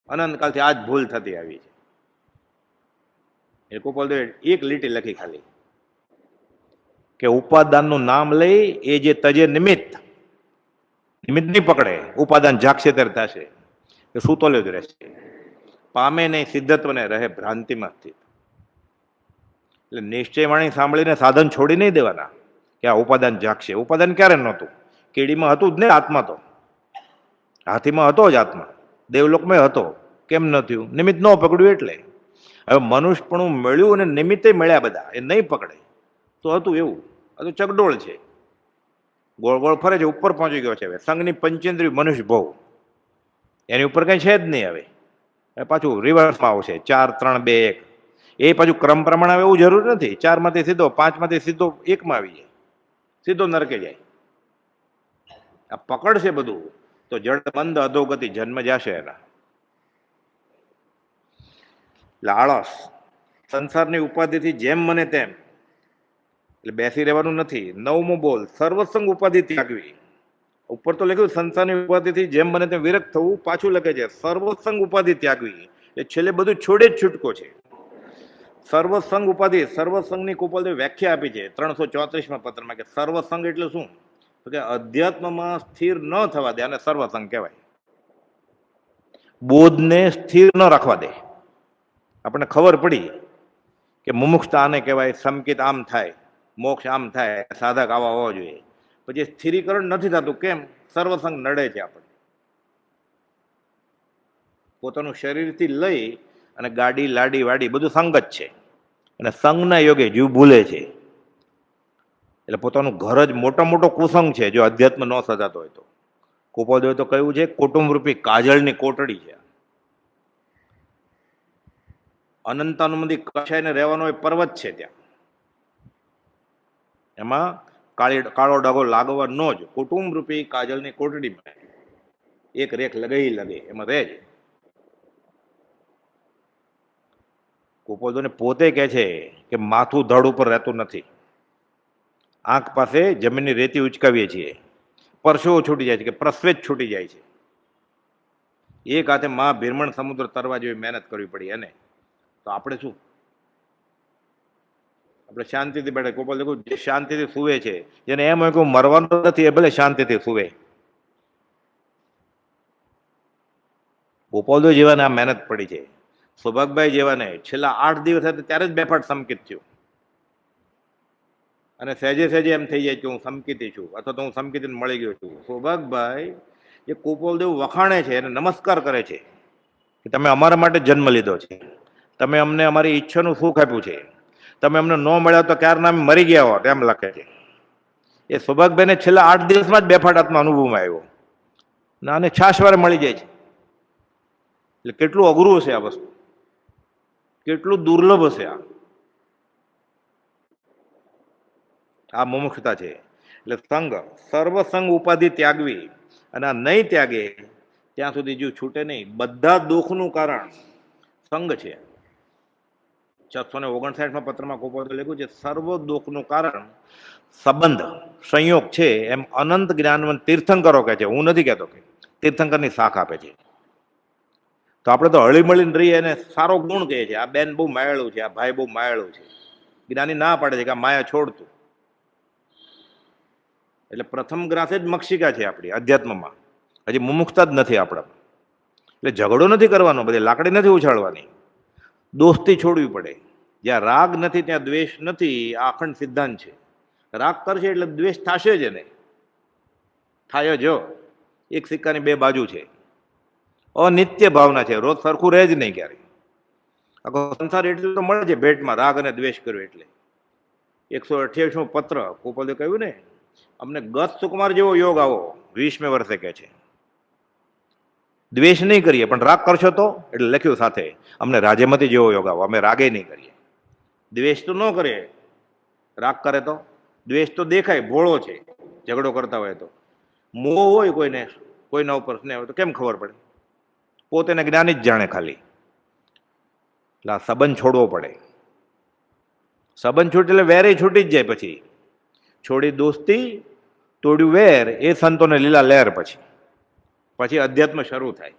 અનંતકાળથી આ જ ભૂલ થતી આવી છે. એ ગોપાલદેવ એક લીટી લખી ખાલી કે ઉપાદાનનું નામ લઈ એ જે તજે નિમિત્ત, નિમિત્ત નહીં પકડે, ઉપાદાન જાગશે ત્યારે થશે, એ સૂતોલ્યો જ રહેશે, પામે નહીં સિદ્ધત્વને, રહે ભ્રાંતિમાં સ્થિત. એટલે નિશ્ચયવાણી સાંભળીને સાધન છોડી નહીં દેવાના કે આ ઉપાદાન જાગશે. ઉપાદાન ક્યારે નહોતું? કીડીમાં હતું જ ને આત્મા, તો હાથીમાં હતો જ આત્મા, દેવલોકમાં હતો, કેમ ન થયું? નિમિત્ત ન પકડ્યું એટલે. હવે મનુષ્યપણું મળ્યું અને નિમિત્તે મળ્યા બધા, એ નહીં પકડે તો હતું એવું. આ તો ચકડોળ છે, ગોળ ગોળ ફરે છે, ઉપર પહોંચી ગયો છે. હવે સંઘની પંચેન્દ્રિય મનુષ્ય ભવ, એની ઉપર કંઈ છે જ નહીં. હવે પાછું રિવર્સમાં આવશે, 4 3 2 1. એ પાછું ક્રમ પ્રમાણે આવે એવું જરૂર નથી. 4માંથી સીધો, 5માંથી સીધો 1માં આવી જાય, સીધો નરકે જાય. આ પકડશે બધું તો જડ મંદ અધોગતિ જન્મ જશે એના. એટલે આળસ, સંસારની ઉપાધિથી જેમ મને તેમ, એટલે બેસી રહેવાનું નથી. 9મો બોલ, સર્વસંગ ઉપાધિ ત્યાગવી. ઉપર તો લખ્યું સંસારની ઉપાધિથી જેમ બને તેમ વિરક્ત થવું, પાછું લખે છે સર્વસંગ ઉપાધિ ત્યાગવી. એ છેલ્લે બધું છોડે જ છૂટકો છે. સર્વસંગ ઉપાધિ, સર્વસંગની ગોપાલદેવ વ્યાખ્યા આપી છે 334માં પત્રમાં કે સર્વસંગ એટલે શું? તો કે અધ્યાત્મમાં સ્થિર ન થવા દે અને સર્વસંગ કહેવાય. બોધને સ્થિર ન રાખવા દે. આપણને ખબર પડી કે મુમુક્ષતા આને કહેવાય, સંકિત આમ થાય, મોક્ષ આમ થાય, સાધક આવા હોવા જોઈએ, પછી સ્થિરીકરણ નથી થતું. કેમ? સર્વસંગ નડે છે આપણને. પોતાનું શરીરથી લઈ અને ગાડી લાડી વાડી બધું સંગ જ છે, અને સંગના યોગે જીવ ભૂલે છે. એટલે પોતાનું ઘર જ મોટો કુસંગ છે જો અધ્યાત્મ ન સજાતો હોય તો. ગોપાલદેવે તો કહ્યું છે કુટુંબરૂપી કાજળની કોટડી છે. અનંતાનુમતિ કશાયને રહેવાનો એ પર્વત છે ત્યાં, એમાં કાળો ડાઘો લાગવાનો જ. કુટુંબરૂપી કાજળની કોટડીમાં એક રેખ લગે એમાં રહે છે. ગોપાલદેવને પોતે કહે છે કે માથું ધડ ઉપર રહેતું નથી, આંખ પાસે જમીનની રેતી ઉચકાવીએ છીએ, પરસેવો છૂટી જાય છે કે પ્રસ્વેજ છૂટી જાય છે. એક હાથે માં ભીરમણ સમુદ્ર તરવા જેવી મહેનત કરવી પડી એને. તો આપણે શું? આપણે શાંતિથી બેઠે. ગોપાલદેવ જે શાંતિથી સુવે છે, જેને એમ હોય કે હું મરવાનું નથી, એ ભલે શાંતિથી સુવે. ગોપાલદેવ જેવાને આ મહેનત પડી છે. સૌભાગભાઈ જેવાને છેલ્લા 8 દિવસ હતા ત્યારે જ બેફાટ સંકિત થયું, અને સહેજે એમ થઈ જાય કે હું સમકીતી છું અથવા તો હું સમકીતીને મળી ગયો છું. સૌભાગભાઈ જે ગોપાલદેવ વખાણે છે એને નમસ્કાર કરે છે કે તમે અમારા માટે જન્મ લીધો છે, તમે અમને અમારી ઈચ્છાનું સુખ આપ્યું છે, તમે અમને ન મળ્યા તો ક્યારના અમે મરી ગયા હોત, એમ લખે છે. એ સૌભાગભાઈને છેલ્લા 8 દિવસમાં જ બેફાટ આત્મા અનુભવમાં આવ્યો, ના અને છાશવારે મળી જાય છે. એટલે કેટલું અઘરું હશે આ વસ્તુ, કેટલું દુર્લભ હશે આ મુમુક્ષતા છે. એટલે સંગ, સર્વસંગ ઉપાધિ ત્યાગવી, અને આ નહીં ત્યાગે ત્યાં સુધી જીવ છૂટે નહીં. બધા દુઃખનું કારણ સંગ છે. 659માં પત્રમાં ગોપાલદેવે લખ્યું છે સર્વ દુઃખનું કારણ સંબંધ, સંયોગ છે. એમ અનંત જ્ઞાનવંત તીર્થંકરો કહે છે, હું નથી કહેતો. કે તીર્થંકરની શાખ આપે છે. તો આપણે તો હળી મળીને રહીએ એને સારો ગુણ કહે છે. આ બેન બહુ માયાળું છે, આ ભાઈ બહુ માયાળું છે. જ્ઞાની ના પાડે છે કે આ માયા છોડતું. એટલે પ્રથમ ગ્રાસે જ મક્ષિકા છે આપણી અધ્યાત્મમાં, હજી મુમુક્ષતા જ નથી આપણામાં. એટલે ઝઘડો નથી કરવાનો, બધી લાકડી નથી ઉછાળવાની. દોસ્તી છોડવી પડે. જ્યાં રાગ નથી ત્યાં દ્વેષ નથી, આ અખંડ સિદ્ધાંત છે. રાગ કરશે એટલે દ્વેષ થશે જ ને, થાય જ. એક સિક્કાની બે બાજુ છે. અનિત્ય ભાવના છે, રોજ સરખું રહે જ નહીં ક્યારે. આખો સંસાર એટલે તો મળે છે ભેટમાં, રાગ અને દ્વેષ કર્યો એટલે. 128મો પત્ર ગોપાલે કહ્યું ને, અમને ગત સુકુમાર જેવો યોગ આવો 20મે વર્ષે કહે છે. દ્વેષ નહીં કરીએ પણ રાગ કરશો તો, એટલે લખ્યું સાથે, અમને રાજ્યમતી જેવો યોગ આવો, અમે રાગે નહીં કરીએ. દ્વેષ તો ન કરીએ, રાગ કરે તો. દ્વેષ તો દેખાય ભોળો છે, ઝઘડો કરતા હોય તો. મોહ હોય કોઈને, કોઈના ઉપર સ્નેહ હોય તો કેમ ખબર પડે? પોતે જ્ઞાની જ જાણે ખાલી. એટલે આ સંબંધ છોડવો પડે. સંબંધ છૂટે એટલે વેરે છૂટી જ જાય. પછી છોડી દોસ્તી, તોડ્યું વેર, એ સંતોને લીલા લહેર. પછી અધ્યાત્મ શરૂ થાય.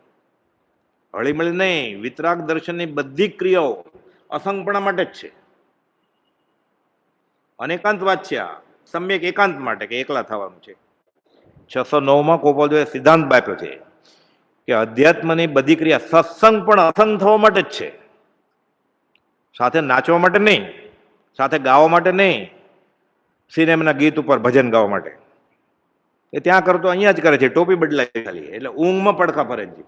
હળીમળી નહીં. વિતરાગ દર્શનની બધી ક્રિયાઓ અસંગપણા માટે જ છે. અનેકાંતવાદ છે આ, સમ્યક એકાંત માટે, કે એકલા થવાનું છે. 609માં ગોપાલદેવે સિદ્ધાંત આપ્યો છે કે અધ્યાત્મની બધી ક્રિયા, સત્સંગ પણ અસંગ થવા માટે જ છે. સાથે નાચવા માટે નહીં, સાથે ગાવા માટે નહીં, સિનેમાના ગીત ઉપર ભજન ગાવા માટે. એ ત્યાં કરતો અહીંયા જ કરે છે, ટોપી બદલાય ખાલી, એટલે ઊંઘમાં પડખા ફરે છે.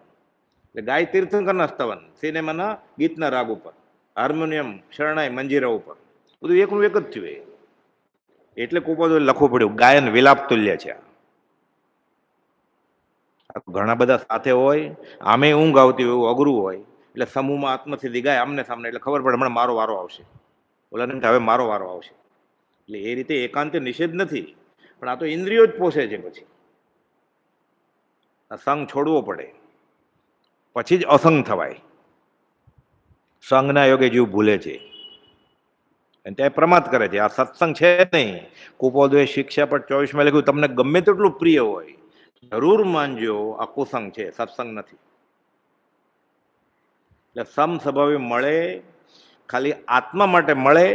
એટલે ગાય તીર્થંકરના સ્તવન, સિનેમાના ગીતના રાગ ઉપર, હાર્મોનિયમ, શરણાઈ, મંજીરા ઉપર, બધું એકનું એક જ થયું. એટલે ગોપાલદેવે લખવું પડ્યું, ગાયન વિલાપ તુલ્ય છે. ઘણા બધા સાથે હોય, આમે ઊંઘ આવતી હોય, એવું અઘરું હોય, એટલે સમૂહમાં આત્મસિદ્ધિ ગાય આમને સામને, એટલે ખબર પડે હમણાં મારો વારો આવશે, ઓલાને હવે મારો વારો આવશે. એટલે એ રીતે એકાંતે નિષેધ નથી, પણ આ તો ઇન્દ્રિયો જ પોષે છે. પછી આ સંગ છોડવો પડે, પછી જ અસંગ થવાય. સંગના યોગે જીવ ભૂલે છે અને ત્યાં પ્રમાદ કરે છે. આ સત્સંગ છે નહીં. ગોપાલદેવે શિક્ષા પર 24માં લખ્યું, તમને ગમે તેટલું પ્રિય હોય જરૂર માનજો, આ કુસંગ છે, સત્સંગ નથી. એટલે સમ સ્વભાવી મળે, ખાલી આત્મા માટે મળે.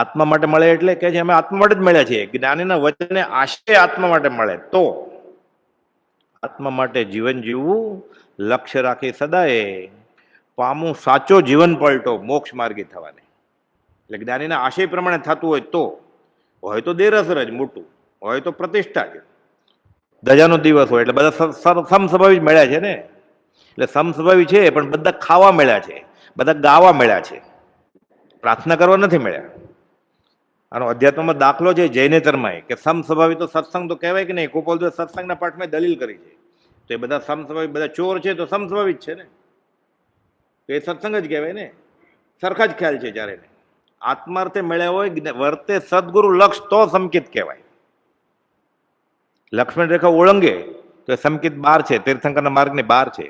આત્મા માટે મળે એટલે કે છે અમે આત્મા માટે જ મળ્યા છીએ. જ્ઞાનીના વચને આશય આત્મા માટે મળે તો. આત્મા માટે જીવન જીવવું, લક્ષ્ય રાખી સદાય પામું સાચો જીવન પલટો, મોક્ષ માર્ગી થવાને. એટલે જ્ઞાનીના આશય પ્રમાણે થતું હોય તો, હોય તો દેરસર જ મોટું, હોય તો પ્રતિષ્ઠા જ, ધજાનો દિવસ હોય, એટલે બધા સમસ્વભાવી જ મળ્યા છે ને. એટલે સમસ્વભાવી છે પણ બધા ખાવા મળ્યા છે, બધા ગાવા મળ્યા છે, પ્રાર્થના કરવા નથી મળ્યા. આનો અધ્યાત્મમાં દાખલો છે જૈનેતરમાં, કે સમસ્વભાવી તો સત્સંગ તો કહેવાય કે નહીં. ગોપાલદેવે સત્સંગના પાઠમાં દલીલ કરી છે. તો એ બધા સમસ્વભાવી, બધા ચોર છે તો સમસ્વભાવી જ છે ને, તો એ સત્સંગ જ કહેવાય ને. સરખા જ ખ્યાલ છે. જ્યારે આત્માર્થે મળ્યા હોય, વર્તે સદગુરુ લક્ષ, તો સમકિત કહેવાય. લક્ષ્મણ રેખા ઓળંગે તો એ સમકિત બાર છે, તીર્થંકરના માર્ગની બહાર છે.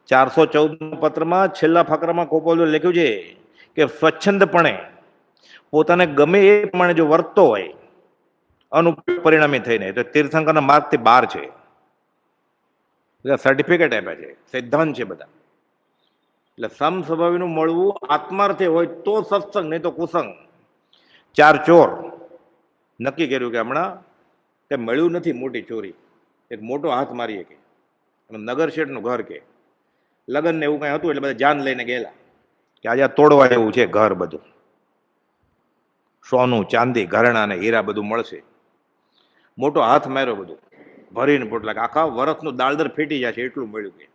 414 પત્રમાં છેલ્લા ફકરામાં ગોપાલદેવે લખ્યું છે કે સ્વચ્છંદપણે પોતાને ગમે એ પ્રમાણે જો વર્તતો હોય, અનુપયોગ પરિણામી થઈને, તો તીર્થંકરના માર્ગથી બહાર છે. બધા સર્ટિફિકેટ આપ્યા છે, સિદ્ધાંત છે બધા. એટલે સમ સ્વભાવીનું મળવું આત્માર્થે હોય તો સત્સંગ, નહીં તો કુસંગ. 4 ચોર નક્કી કર્યું કે હમણાં કે મળ્યું નથી મોટી ચોરી, એક મોટો હાથ મારીએ કે નગર શેઠનું ઘર, કે લગ્ન ને એવું કઈ હતું, એટલે બધા જાન લઈને ગયેલા કે આજે તોડવા એવું છે ઘર, બધું સોનું ચાંદી ઘરેણા ને હીરા બધું મળશે. મોટો હાથ માર્યો, બધું ભરીને પોટલા, આખા વરસનું દાળદર ફેટી જશે એટલું મળ્યું. કે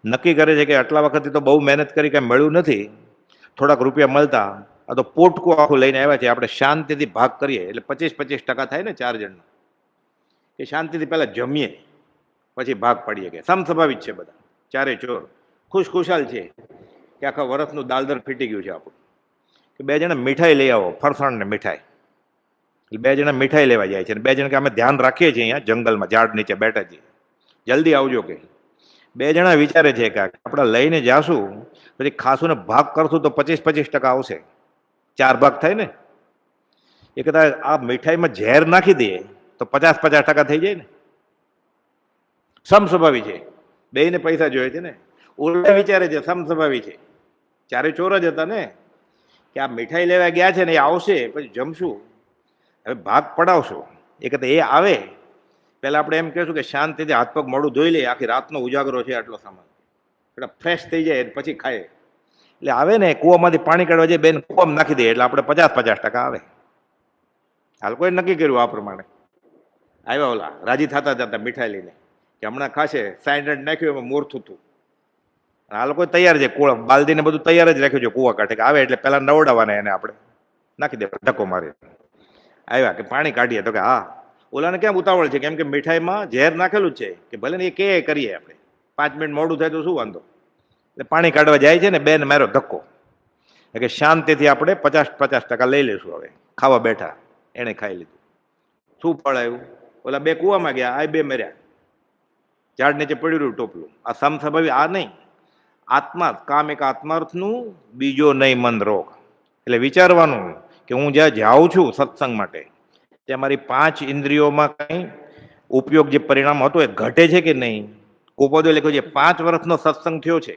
નક્કી કરે છે કે આટલા વખતથી તો બહુ મહેનત કરી, કાંઈ મળ્યું નથી, થોડાક રૂપિયા મળતા, આ તો પોટકું આખું લઈને આવ્યા છે, આપણે શાંતિથી ભાગ કરીએ. એટલે 25-25% થાય ને 4 જણના, એ શાંતિથી પહેલા જમીએ પછી ભાગ પાડીએ. કે સમસ્વભાવિત છે બધા, ચારે ચોર ખુશખુશાલ છે કે આખા વરસનું દાળદર ફીટી ગયું છે આપણું. કે 2 જણા મીઠાઈ લઈ આવો, ફરસાણ ને મીઠાઈ. એટલે 2 જણા મીઠાઈ લેવા જાય છે, અને 2 જણા કે અમે ધ્યાન રાખીએ છીએ અહીંયા જંગલમાં, ઝાડ નીચે બેઠા છીએ, જલ્દી આવજો. કે 2 જણા વિચારે છે કે આપણે લઈને જાશું, પછી ખાસું ને ભાગ કરશું તો 25-25% આવશે, 4 ભાગ થાય ને. એ કદાચ આ મીઠાઈમાં ઝેર નાખી દઈએ તો 50-50% થઈ જાય ને. સમસ્વભાવી છે, બેયને પૈસા જોઈએ છે ને. ઉલટા વિચારે છે, સમસ્વભાવી છે, ચારે ચોર જ હતા ને, કે આ મીઠાઈ લેવા ગયા છે ને, એ આવશે પછી જમશું, હવે ભાગ પડાવશું. એ કહેતા એ આવે પહેલા આપણે એમ કહેશું કે શાંતિથી હાથ પગ મોઢું ધોઈ લઈએ, આખી રાતનો ઉજાગરો છે, આટલો સામાન, એટલે ફ્રેશ થઈ જાય પછી ખાય. એટલે આવે ને કૂવામાંથી પાણી કાઢવા જાય, બેન કૂવામાં નાખી દે એટલે આપણે 50-50% આવે. હાલ કોઈ નક્કી કર્યું આ પ્રમાણે. આવ્યા ઓલા રાજી થતા જતા મીઠાઈ લઈને કે હમણાં ખાશે, 60 નાખ્યું એમાં મોરથું હતું. આ લોકો તૈયાર છે, કુવા બાલદીને બધું તૈયાર જ રાખ્યું છે કૂવા કાંઠે, આવે એટલે પેલા નવડાવવાના એને આપણે નાખી દે ધક્કો મારી. આવ્યા કે પાણી કાઢીએ, તો કે હા. ઓલાને કેમ ઉતાવળ છે? કેમ કે મીઠાઈમાં ઝેર નાખેલું જ છે કે ભલે ને એ કે કરીએ આપણે, 5 મિનિટ મોડું થાય તો શું વાંધો. એટલે પાણી કાઢવા જાય છે ને, બેન મારો ધક્કો કે શાંતિથી આપણે 50-50% લઈ લઈશું. હવે ખાવા બેઠા, એને ખાઈ લીધું. શું ફળ આવ્યું? ઓલા 2 કૂવામાં ગયા, આ 2 મર્યા. ઝાડ નીચે પડ્યું રહ્યું ટોપલું. આ સમસ્વભાવી આ નહીં, આત્મા કામ એક આત્માર્થનું, બીજો નહીં મન રોગ. એટલે વિચારવાનું કે હું જ્યાં જાઉં છું સત્સંગ માટે, ત્યાં મારી 5 ઇન્દ્રિયોમાં કંઈ ઉપયોગ જે પરિણામ હતો એ ઘટે છે કે નહીં. કોપોદે લખ્યું છે 5 વર્ષનો સત્સંગ થયો છે,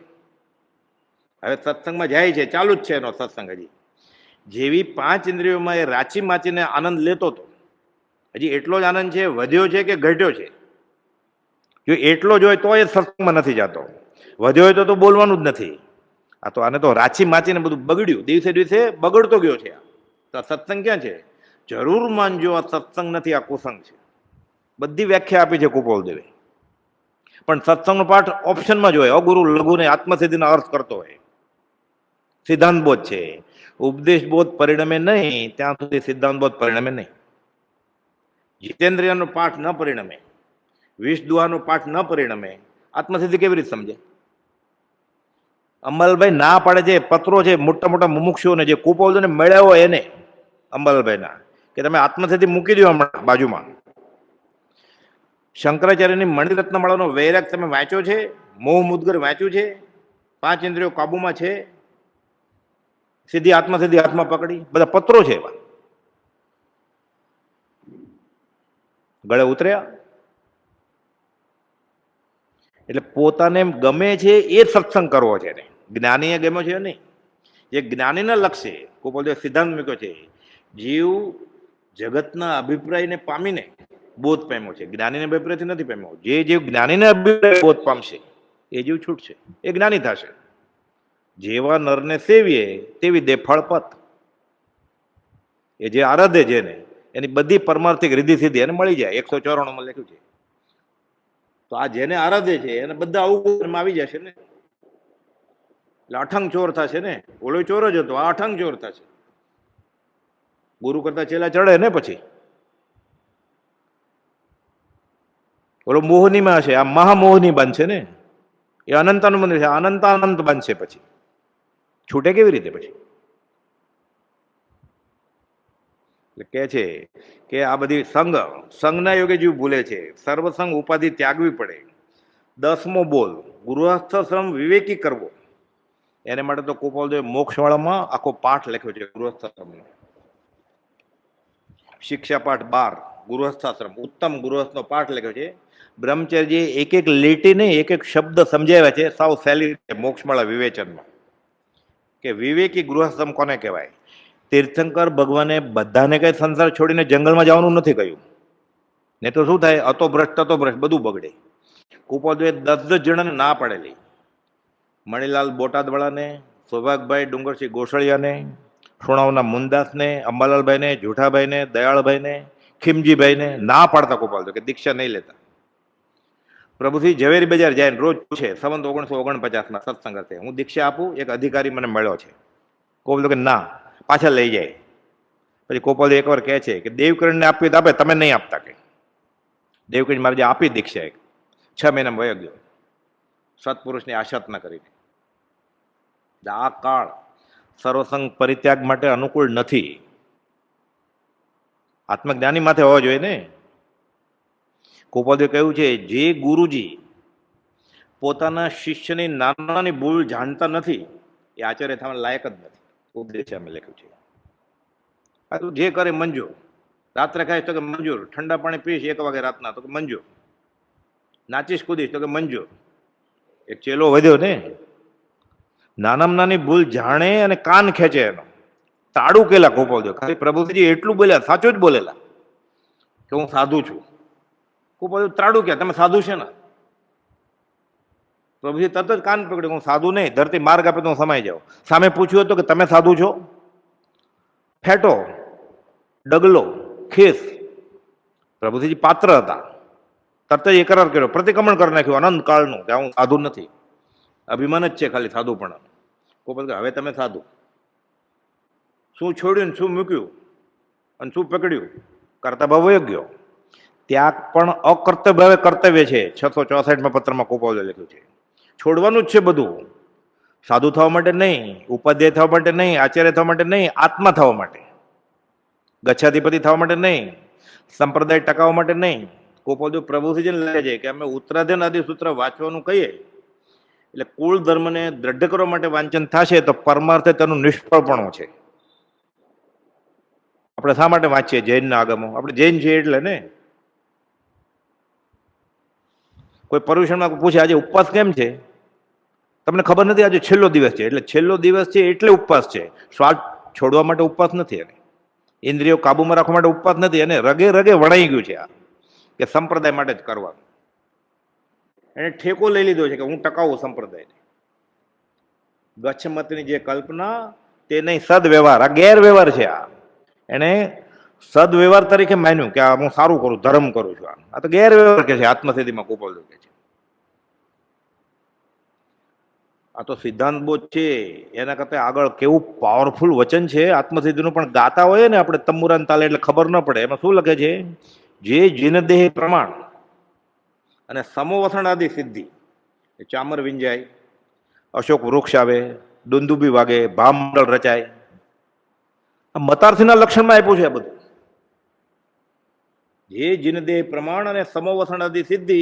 હવે સત્સંગમાં જાય છે, ચાલુ જ છે એનો સત્સંગ. હજી જેવી 5 ઇન્દ્રિયોમાં એ રાચી માચીને આનંદ લેતો હતો, હજી એટલો જ આનંદ છે, વધ્યો છે કે ઘટ્યો છે? જો એટલો જ હોય તો એ સત્સંગમાં નથી જતો, વધ્યો હોય તો બોલવાનું જ નથી. આ તો આને તો રાચી માચીને બધું બગડ્યું, દિવસે દિવસે બગડતો ગયો છે. તો સત્સંગ ક્યાં છે? જરૂર માનજો આ સત્સંગ નથી, આ કુસંગ છે. બધી વ્યાખ્યા આપી છે કુપોલદેવે. પણ સત્સંગનો પાઠ ઓપ્શનમાં જ હોય, અગુરુ લઘુને આત્મસિદ્ધિનો અર્થ કરતો હોય. સિદ્ધાંત બોધ છે, ઉપદેશ બોધ પરિણમે નહીં ત્યાં સુધી સિદ્ધાંત બોધ પરિણમે નહીં. જીતેન્દ્રિયનો પાઠ ન પરિણમે, વિષ દુહાનો પાઠ ન પરિણમે, આત્મસિદ્ધિ કેવી રીતે સમજે? અંબાલાલભાઈ ના પાડે છે, પત્રો છે મોટા મોટા મુમુક્ષુઓને, જે કુપોલદેવને મળ્યા હોય એને, અંબાલાલભાઈના, કે તમે આત્મસિદ્ધિ મૂકી દો હમણાં બાજુમાં. શંકરાચાર્યની મણિરત્નમાળાનો વૈરાગ તમે વાંચ્યો છે? મોહ મુદ્ગર વાંચ્યું છે? 5 ઇન્દ્રિયો કાબુમાં છે, સીધી આત્મસિદ્ધિ હાથમાં પકડી, બધા પત્રો છે એવા. ગળે ઉતર્યા. એટલે પોતાને ગમે છે એ સત્સંગ કરવો છે ને, જ્ઞાનીએ ગમ્યો છે નહીં. જે જ્ઞાનીના લક્ષ્ય કોઈ સિદ્ધાંત મૂક્યો છે, જીવ જગતના અભિપ્રાયને પામીને બોધ પામ્યો છે, જ્ઞાનીના અભિપ્રાયથી નથી પામ્યો. જે જીવ જ્ઞાનીના અભિપ્રાય બોધ પામશે એ જીવ છૂટશે, એ જ્ઞાની થશે. જેવા નરને સેવીએ તેવી દે ફળપત. એ જે આરાધે છે ને એની બધી પરમાર્થિક રીધિ સીધી એને મળી જાય. 194માં લખ્યું છે. તો આ જેને આરાધે છે એને બધા અવગુણમાં આવી જશે ને, એટલે અઠંગ ચોર થશે ને. ઓલો ચોર જ હતો, આ અઠંગ ચોર થશે. ગુરુ કરતા ચેલા ચડે ને પછી. ઓલો મોહનીમાં છે, આ મહામોહની બનશે ને. એ અનંતાનું મંદિર છે, અનંતાનંત બનશે. પછી છૂટે કેવી રીતે? પછી એટલે કે છે કે આ બધી સંઘના યોગે જીવ ભૂલે છે. સર્વસંગ ઉપાધિ ત્યાગવી પડે. 10મો બોલ, ગૃહસ્થશ્રમ વિવેકી કરવો. એને માટે તો કુપોલદેવે મોક્ષવાળામાં આખો પાઠ લખ્યો છે ગૃહસ્થાશ્રમનો. શિક્ષા પાઠ 12 ગૃહસ્થાશ્રમ, ઉત્તમ ગૃહસ્થનો પાઠ લખ્યો છે. બ્રહ્મચર્ય એક એક લીટી નહીં, એક એક શબ્દ સમજાવ્યા છે સાવ સહેલી રીતે મોક્ષમાળા વિવેચનમાં, કે વિવેકી ગૃહસ્થમ કોને કહેવાય. તીર્થંકર ભગવાને બધાને કઈ સંસાર છોડીને જંગલમાં જવાનું નથી કહ્યું, ને તો શું થાય? અતો ભ્રષ્ટ તતો ભ્રષ્ટ બધું બગડે. કુપોલદેવે 10 જણાને ના પાડેલી. મણિલાલ બોટાદવાળાને, સૌભાગભાઈ ડુંગરસિંહ ગોસળિયાને, સોણાવના મુંદાસને, અંબાલાલભાઈને, જુઠાભાઈને, દયાળભાઈને, ખીમજીભાઈને ના પાડતા કુપોલદેવ કે દીક્ષા નહીં લેતા. પ્રભુથી ઝવેરી બજાર જાય ને રોજ પૂછે, સંવત 1949માં સત્સંગ હશે, હું દીક્ષા આપું? એક અધિકારી મને મળ્યો છે. કુપોલદેવ કે ના, પાછા લઈ જાય. પછી કુપોલદેવ એકવાર કહે છે કે દેવકરણને આપવી તો આપે, તમે નહીં આપતા. કે દેવકરણ મારે જે આપી દીક્ષા 6 મહિનામાં વયો ગયો, સત્પુરુષની આશા ન કરીને. આ કાળ સર્વસંગ પરિત્યાગ માટે અનુકૂળ નથી. આત્મજ્ઞાની માથે હોવા જોઈએ ને. કુપોલદેવે કહ્યું છે, જે ગુરુજી પોતાના શિષ્યની નાની ભૂલ જાણતા નથી એ આચાર્ય થવાના લાયક જ નથી. ઉપદેશ અમે લખ્યું છે. આ તું જે કરે મંજૂર. રાત્રે ખાઈશ તો કે મંજૂર, ઠંડા પાણી પીશ 1 વાગે રાતના તો કે મંજૂર, નાચીશ કૂદીશ તો કે મંજૂર. એક ચેલો વધ્યો ને, નાનામાં નાની ભૂલ જાણે અને કાન ખેંચે એનો. તાળું કેલા કુપોલદેવ. ખાલી પ્રભુજી એટલું બોલ્યા, સાચું જ બોલેલા કે હું સાધુ છું. કુપોલદેવ ત્રાડું ક્યાં? તમે સાધુ છે ને. પ્રભુજી તરત જ કાન પકડ્યું, હું સાધુ નહીં, ધરતી માર્ગ આપે તો હું સમાઈ જાઉં. સામે પૂછ્યું હતું કે તમે સાધુ છો? ફેટો, ડગલો, ખેસ. પ્રભુજી પાત્ર હતા, તરત જ એકરાર કર્યો, પ્રતિક્રમણ કરી નાખ્યું અનંત કાળનું કે હું સાધુ નથી, અભિમાન જ છે ખાલી સાધુ પણ. હવે તમે સાધુ. શું છોડ્યું ને શું મૂક્યું અને શું પકડ્યું? કરતા ભાવ યોગ્ય. ત્યાં પણ અકર્તવ્ય કર્તવ્ય છે. 664માં પત્રમાં કોપાલે લખ્યું છે. છોડવાનું જ છે બધું. સાધુ થવા માટે નહીં, ઉપાધ્યાય થવા માટે નહીં, આચાર્ય થવા માટે નહીં, આત્મા થવા માટે, ગચ્છાધિપતિ થવા માટે નહીં, સંપ્રદાય ટકાવવા માટે નહીં. કોપાલ પ્રભુજીને લાગે છે કે અમે ઉત્તરાધ્યન આદિ સૂત્ર વાંચવાનું કહીએ એટલે કુળ ધર્મને દ્રઢ કરવા માટે વાંચન થશે તો પરમાર્થે તેનું નિષ્ફળપણું છે. આપણે શા માટે વાંચીએ જૈનના આગમો? આપણે જૈન છીએ એટલે ને. કોઈ પર્યુષણમાં પૂછે આજે ઉપવાસ કેમ છે? તમને ખબર નથી, આજે છેલ્લો દિવસ છે. એટલે છેલ્લો દિવસ છે એટલે ઉપવાસ છે. સ્વાદ છોડવા માટે ઉપવાસ નથી, અને ઇન્દ્રિયો કાબુમાં રાખવા માટે ઉપવાસ નથી. અને રગે રગે વણાઈ ગયું છે આ કે સંપ્રદાય માટે જ કરવાનું. એને ઠેકો લઈ લીધો છે કે હું ટકાવું સંપ્રદાયને. ગચ્છમતની જે કલ્પના તે નહીં, સદવ્યવહાર. આ ગેરવ્યવહાર છે. આ એને સદવ્યવહાર તરીકે માન્યું કે આ હું સારું કરું, ધર્મ કરું છું. આ તો ગેરવ્યવહાર કે છે. આત્મસિદ્ધિમાં કોપાલ કે છે આ તો સિદ્ધાંત બોધ છે. એના કરતા આગળ કેવું પાવરફુલ વચન છે આત્મસિદ્ધિનું. પણ ગાતા હોય ને આપણે તંબુરાન તાલે એટલે ખબર ન પડે. એમાં શું લખે છે? જે જીનદેહ પ્રમાણ અને સમોવસણ આદિ સિદ્ધિ, ચામર વિંજાય, અશોક વૃક્ષ આવે, દુંદુબી વાગે, ભામંડળ રચાય, આ મતાર્થીના લક્ષણમાં આપ્યું છે આ બધું. જે જીનદેહ પ્રમાણ અને સમોવસણ આદિ સિદ્ધિ,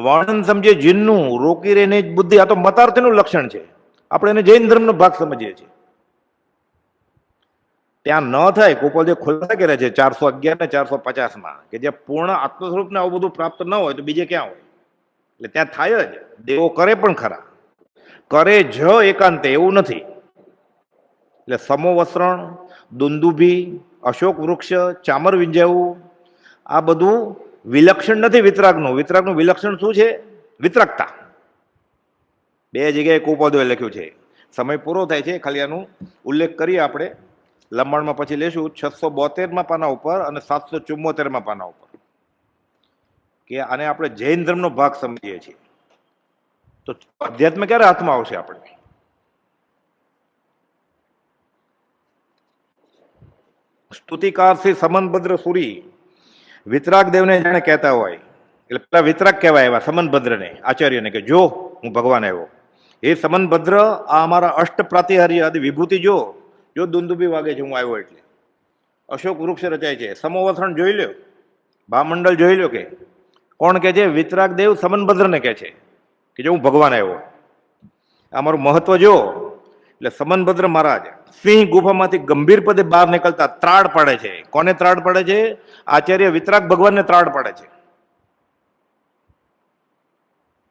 વર્ણન સમજે જીનનું, રોકી રહીને જ બુદ્ધિ. આ તો મતાર્થીનું લક્ષણ છે. આપણે એને જૈન ધર્મનો ભાગ સમજીએ છીએ. ત્યાં ન થાય. કોપાલ ખુલાસા કરે છે 411 ને 450માં કે જે પૂર્ણ આત્મ સ્વરૂપને આવું બધું પ્રાપ્ત ન હોય તો બીજે ક્યાં હોય? એટલે ત્યાં થાય જ. દેવો કરે પણ ખરા, કરે જ એકાંતે, એવું નથી. એટલે સમોવસ્ત્રણ, દુંદુભી, અશોક વૃક્ષ, ચામર વિંજાવું, આ બધું વિલક્ષણ નથી વિતરાગનું. વિતરાગનું વિલક્ષણ શું છે? વિતરાગતા. બે જગ્યાએ કોપાદોએ લખ્યું છે. સમય પૂરો થાય છે, ખાલી આનું ઉલ્લેખ કરીએ આપણે. લંબાણમાં પછી લેશું 672માં પાના ઉપર અને 774માં પાના ઉપર કે આને આપણે જૈન ધર્મનો ભાગ સમજીએ છીએ. તો અધ્યાત્મ ક્યારે હાથમાં આવશે? આપણે સ્તુતિકાર શ્રી સમનભદ્ર સુરી વિતરાગ દેવને જાણે કહેતા હોય. એટલે પેલા વિતરાગ કહેવાય એવા સમનભદ્રને, આચાર્યને, કે જો હું ભગવાન આવ્યો. એ સમનભદ્ર, આ અમારા અષ્ટ પ્રાતિહાર્ય આદિ વિભૂતિ જો દુંદુબી વાગે છે હું આવ્યો એટલે. અશોક વૃક્ષ રચાય છે, સમોવસણ જોઈ લો, ભામંડળ જોઈ લો. કે કોણ કે છે? વિતરાગ દેવ સમનભદ્રને કહે છે કે જો હું ભગવાન આવ્યો. અમારું મહત્વ જો. એટલે સમનભદ્ર મહારાજ સિંહ ગુફામાંથી ગંભીર પદે બહાર નીકળતા ત્રાડ પાડે છે. કોને ત્રાડ પાડે છે? આચાર્ય વિતરાગ ભગવાનને ત્રાડ પાડે છે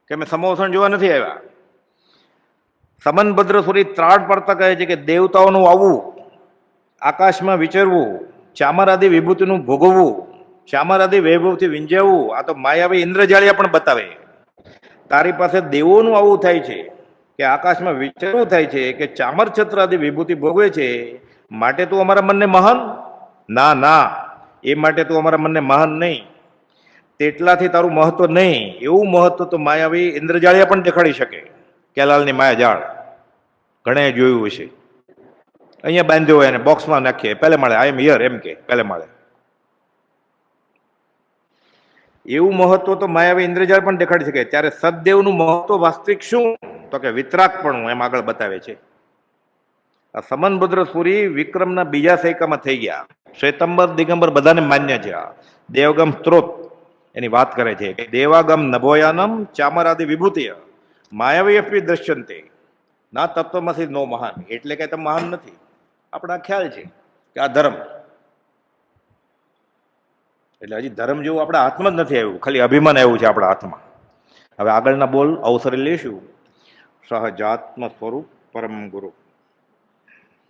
કે અમે સમોવસણ જોવા નથી આવ્યા. સમનભદ્ર સુરી ત્રાડ પડતા કહે છે કે દેવતાઓનું આવવું, આકાશમાં વિચરવું, ચામર આદિ વિભૂતિનું ભોગવવું, ચામર આદિ વૈભવથી વિંજાવવું, આ તો માયાવી ઇન્દ્રજાળિયા પણ બતાવે. તારી પાસે દેવોનું આવું થાય છે કે આકાશમાં વિચરવું થાય છે કે ચામર છત્ર આદિ વિભૂતિ ભોગવે છે, માટે તું અમારા મનને મહાન? ના ના, એ માટે તું અમારા મનને મહાન નહીં. તેટલાથી તારું મહત્વ નહીં. એવું મહત્વ તો માયાવી ઇન્દ્રજાળિયા પણ દેખાડી શકે. કેલાલની માયા જાળ ઘણે જોયું હશે. અહીંયા બાંધ્યો હોય અને બોક્સમાં નાખીએ, પહેલે માળે આઈ એમ હિયર એમ કે પહેલે માળે. એવું મહત્વ તો માયાવી ઇન્દ્રજાળ પણ દેખાડી શકે. ત્યારે સદદેવનું મહત્વ વાસ્તવિક શું? તો કે વિતરાગ પણ એમ આગળ બતાવે છે. આ સમનભદ્ર સુરી વિક્રમના બીજા સૈકામાં થઈ ગયા. શ્વેતંબર દિગંબર બધાને માન્ય છે. આ દેવગમ સ્ત્રોત એની વાત કરે છે કે દેવાગમ નભોયાનમ ચામર આદિ વિભૂતિ માયાવી અપી દ્રશ્યંતે ના તત્વમાંથી નો મહાન. એટલે કે તમે મહાન નથી. આપણા ખ્યાલ છે કે આ ધર્મ, એટલે હજી ધર્મ જેવું આપણા હાથમાં જ નથી આવ્યું, ખાલી અભિમાન આવ્યું છે આપણા હાથમાં. હવે આગળના બોલ અવસરે લેશું. સહજાત્મ સ્વરૂપ પરમ ગુરુ.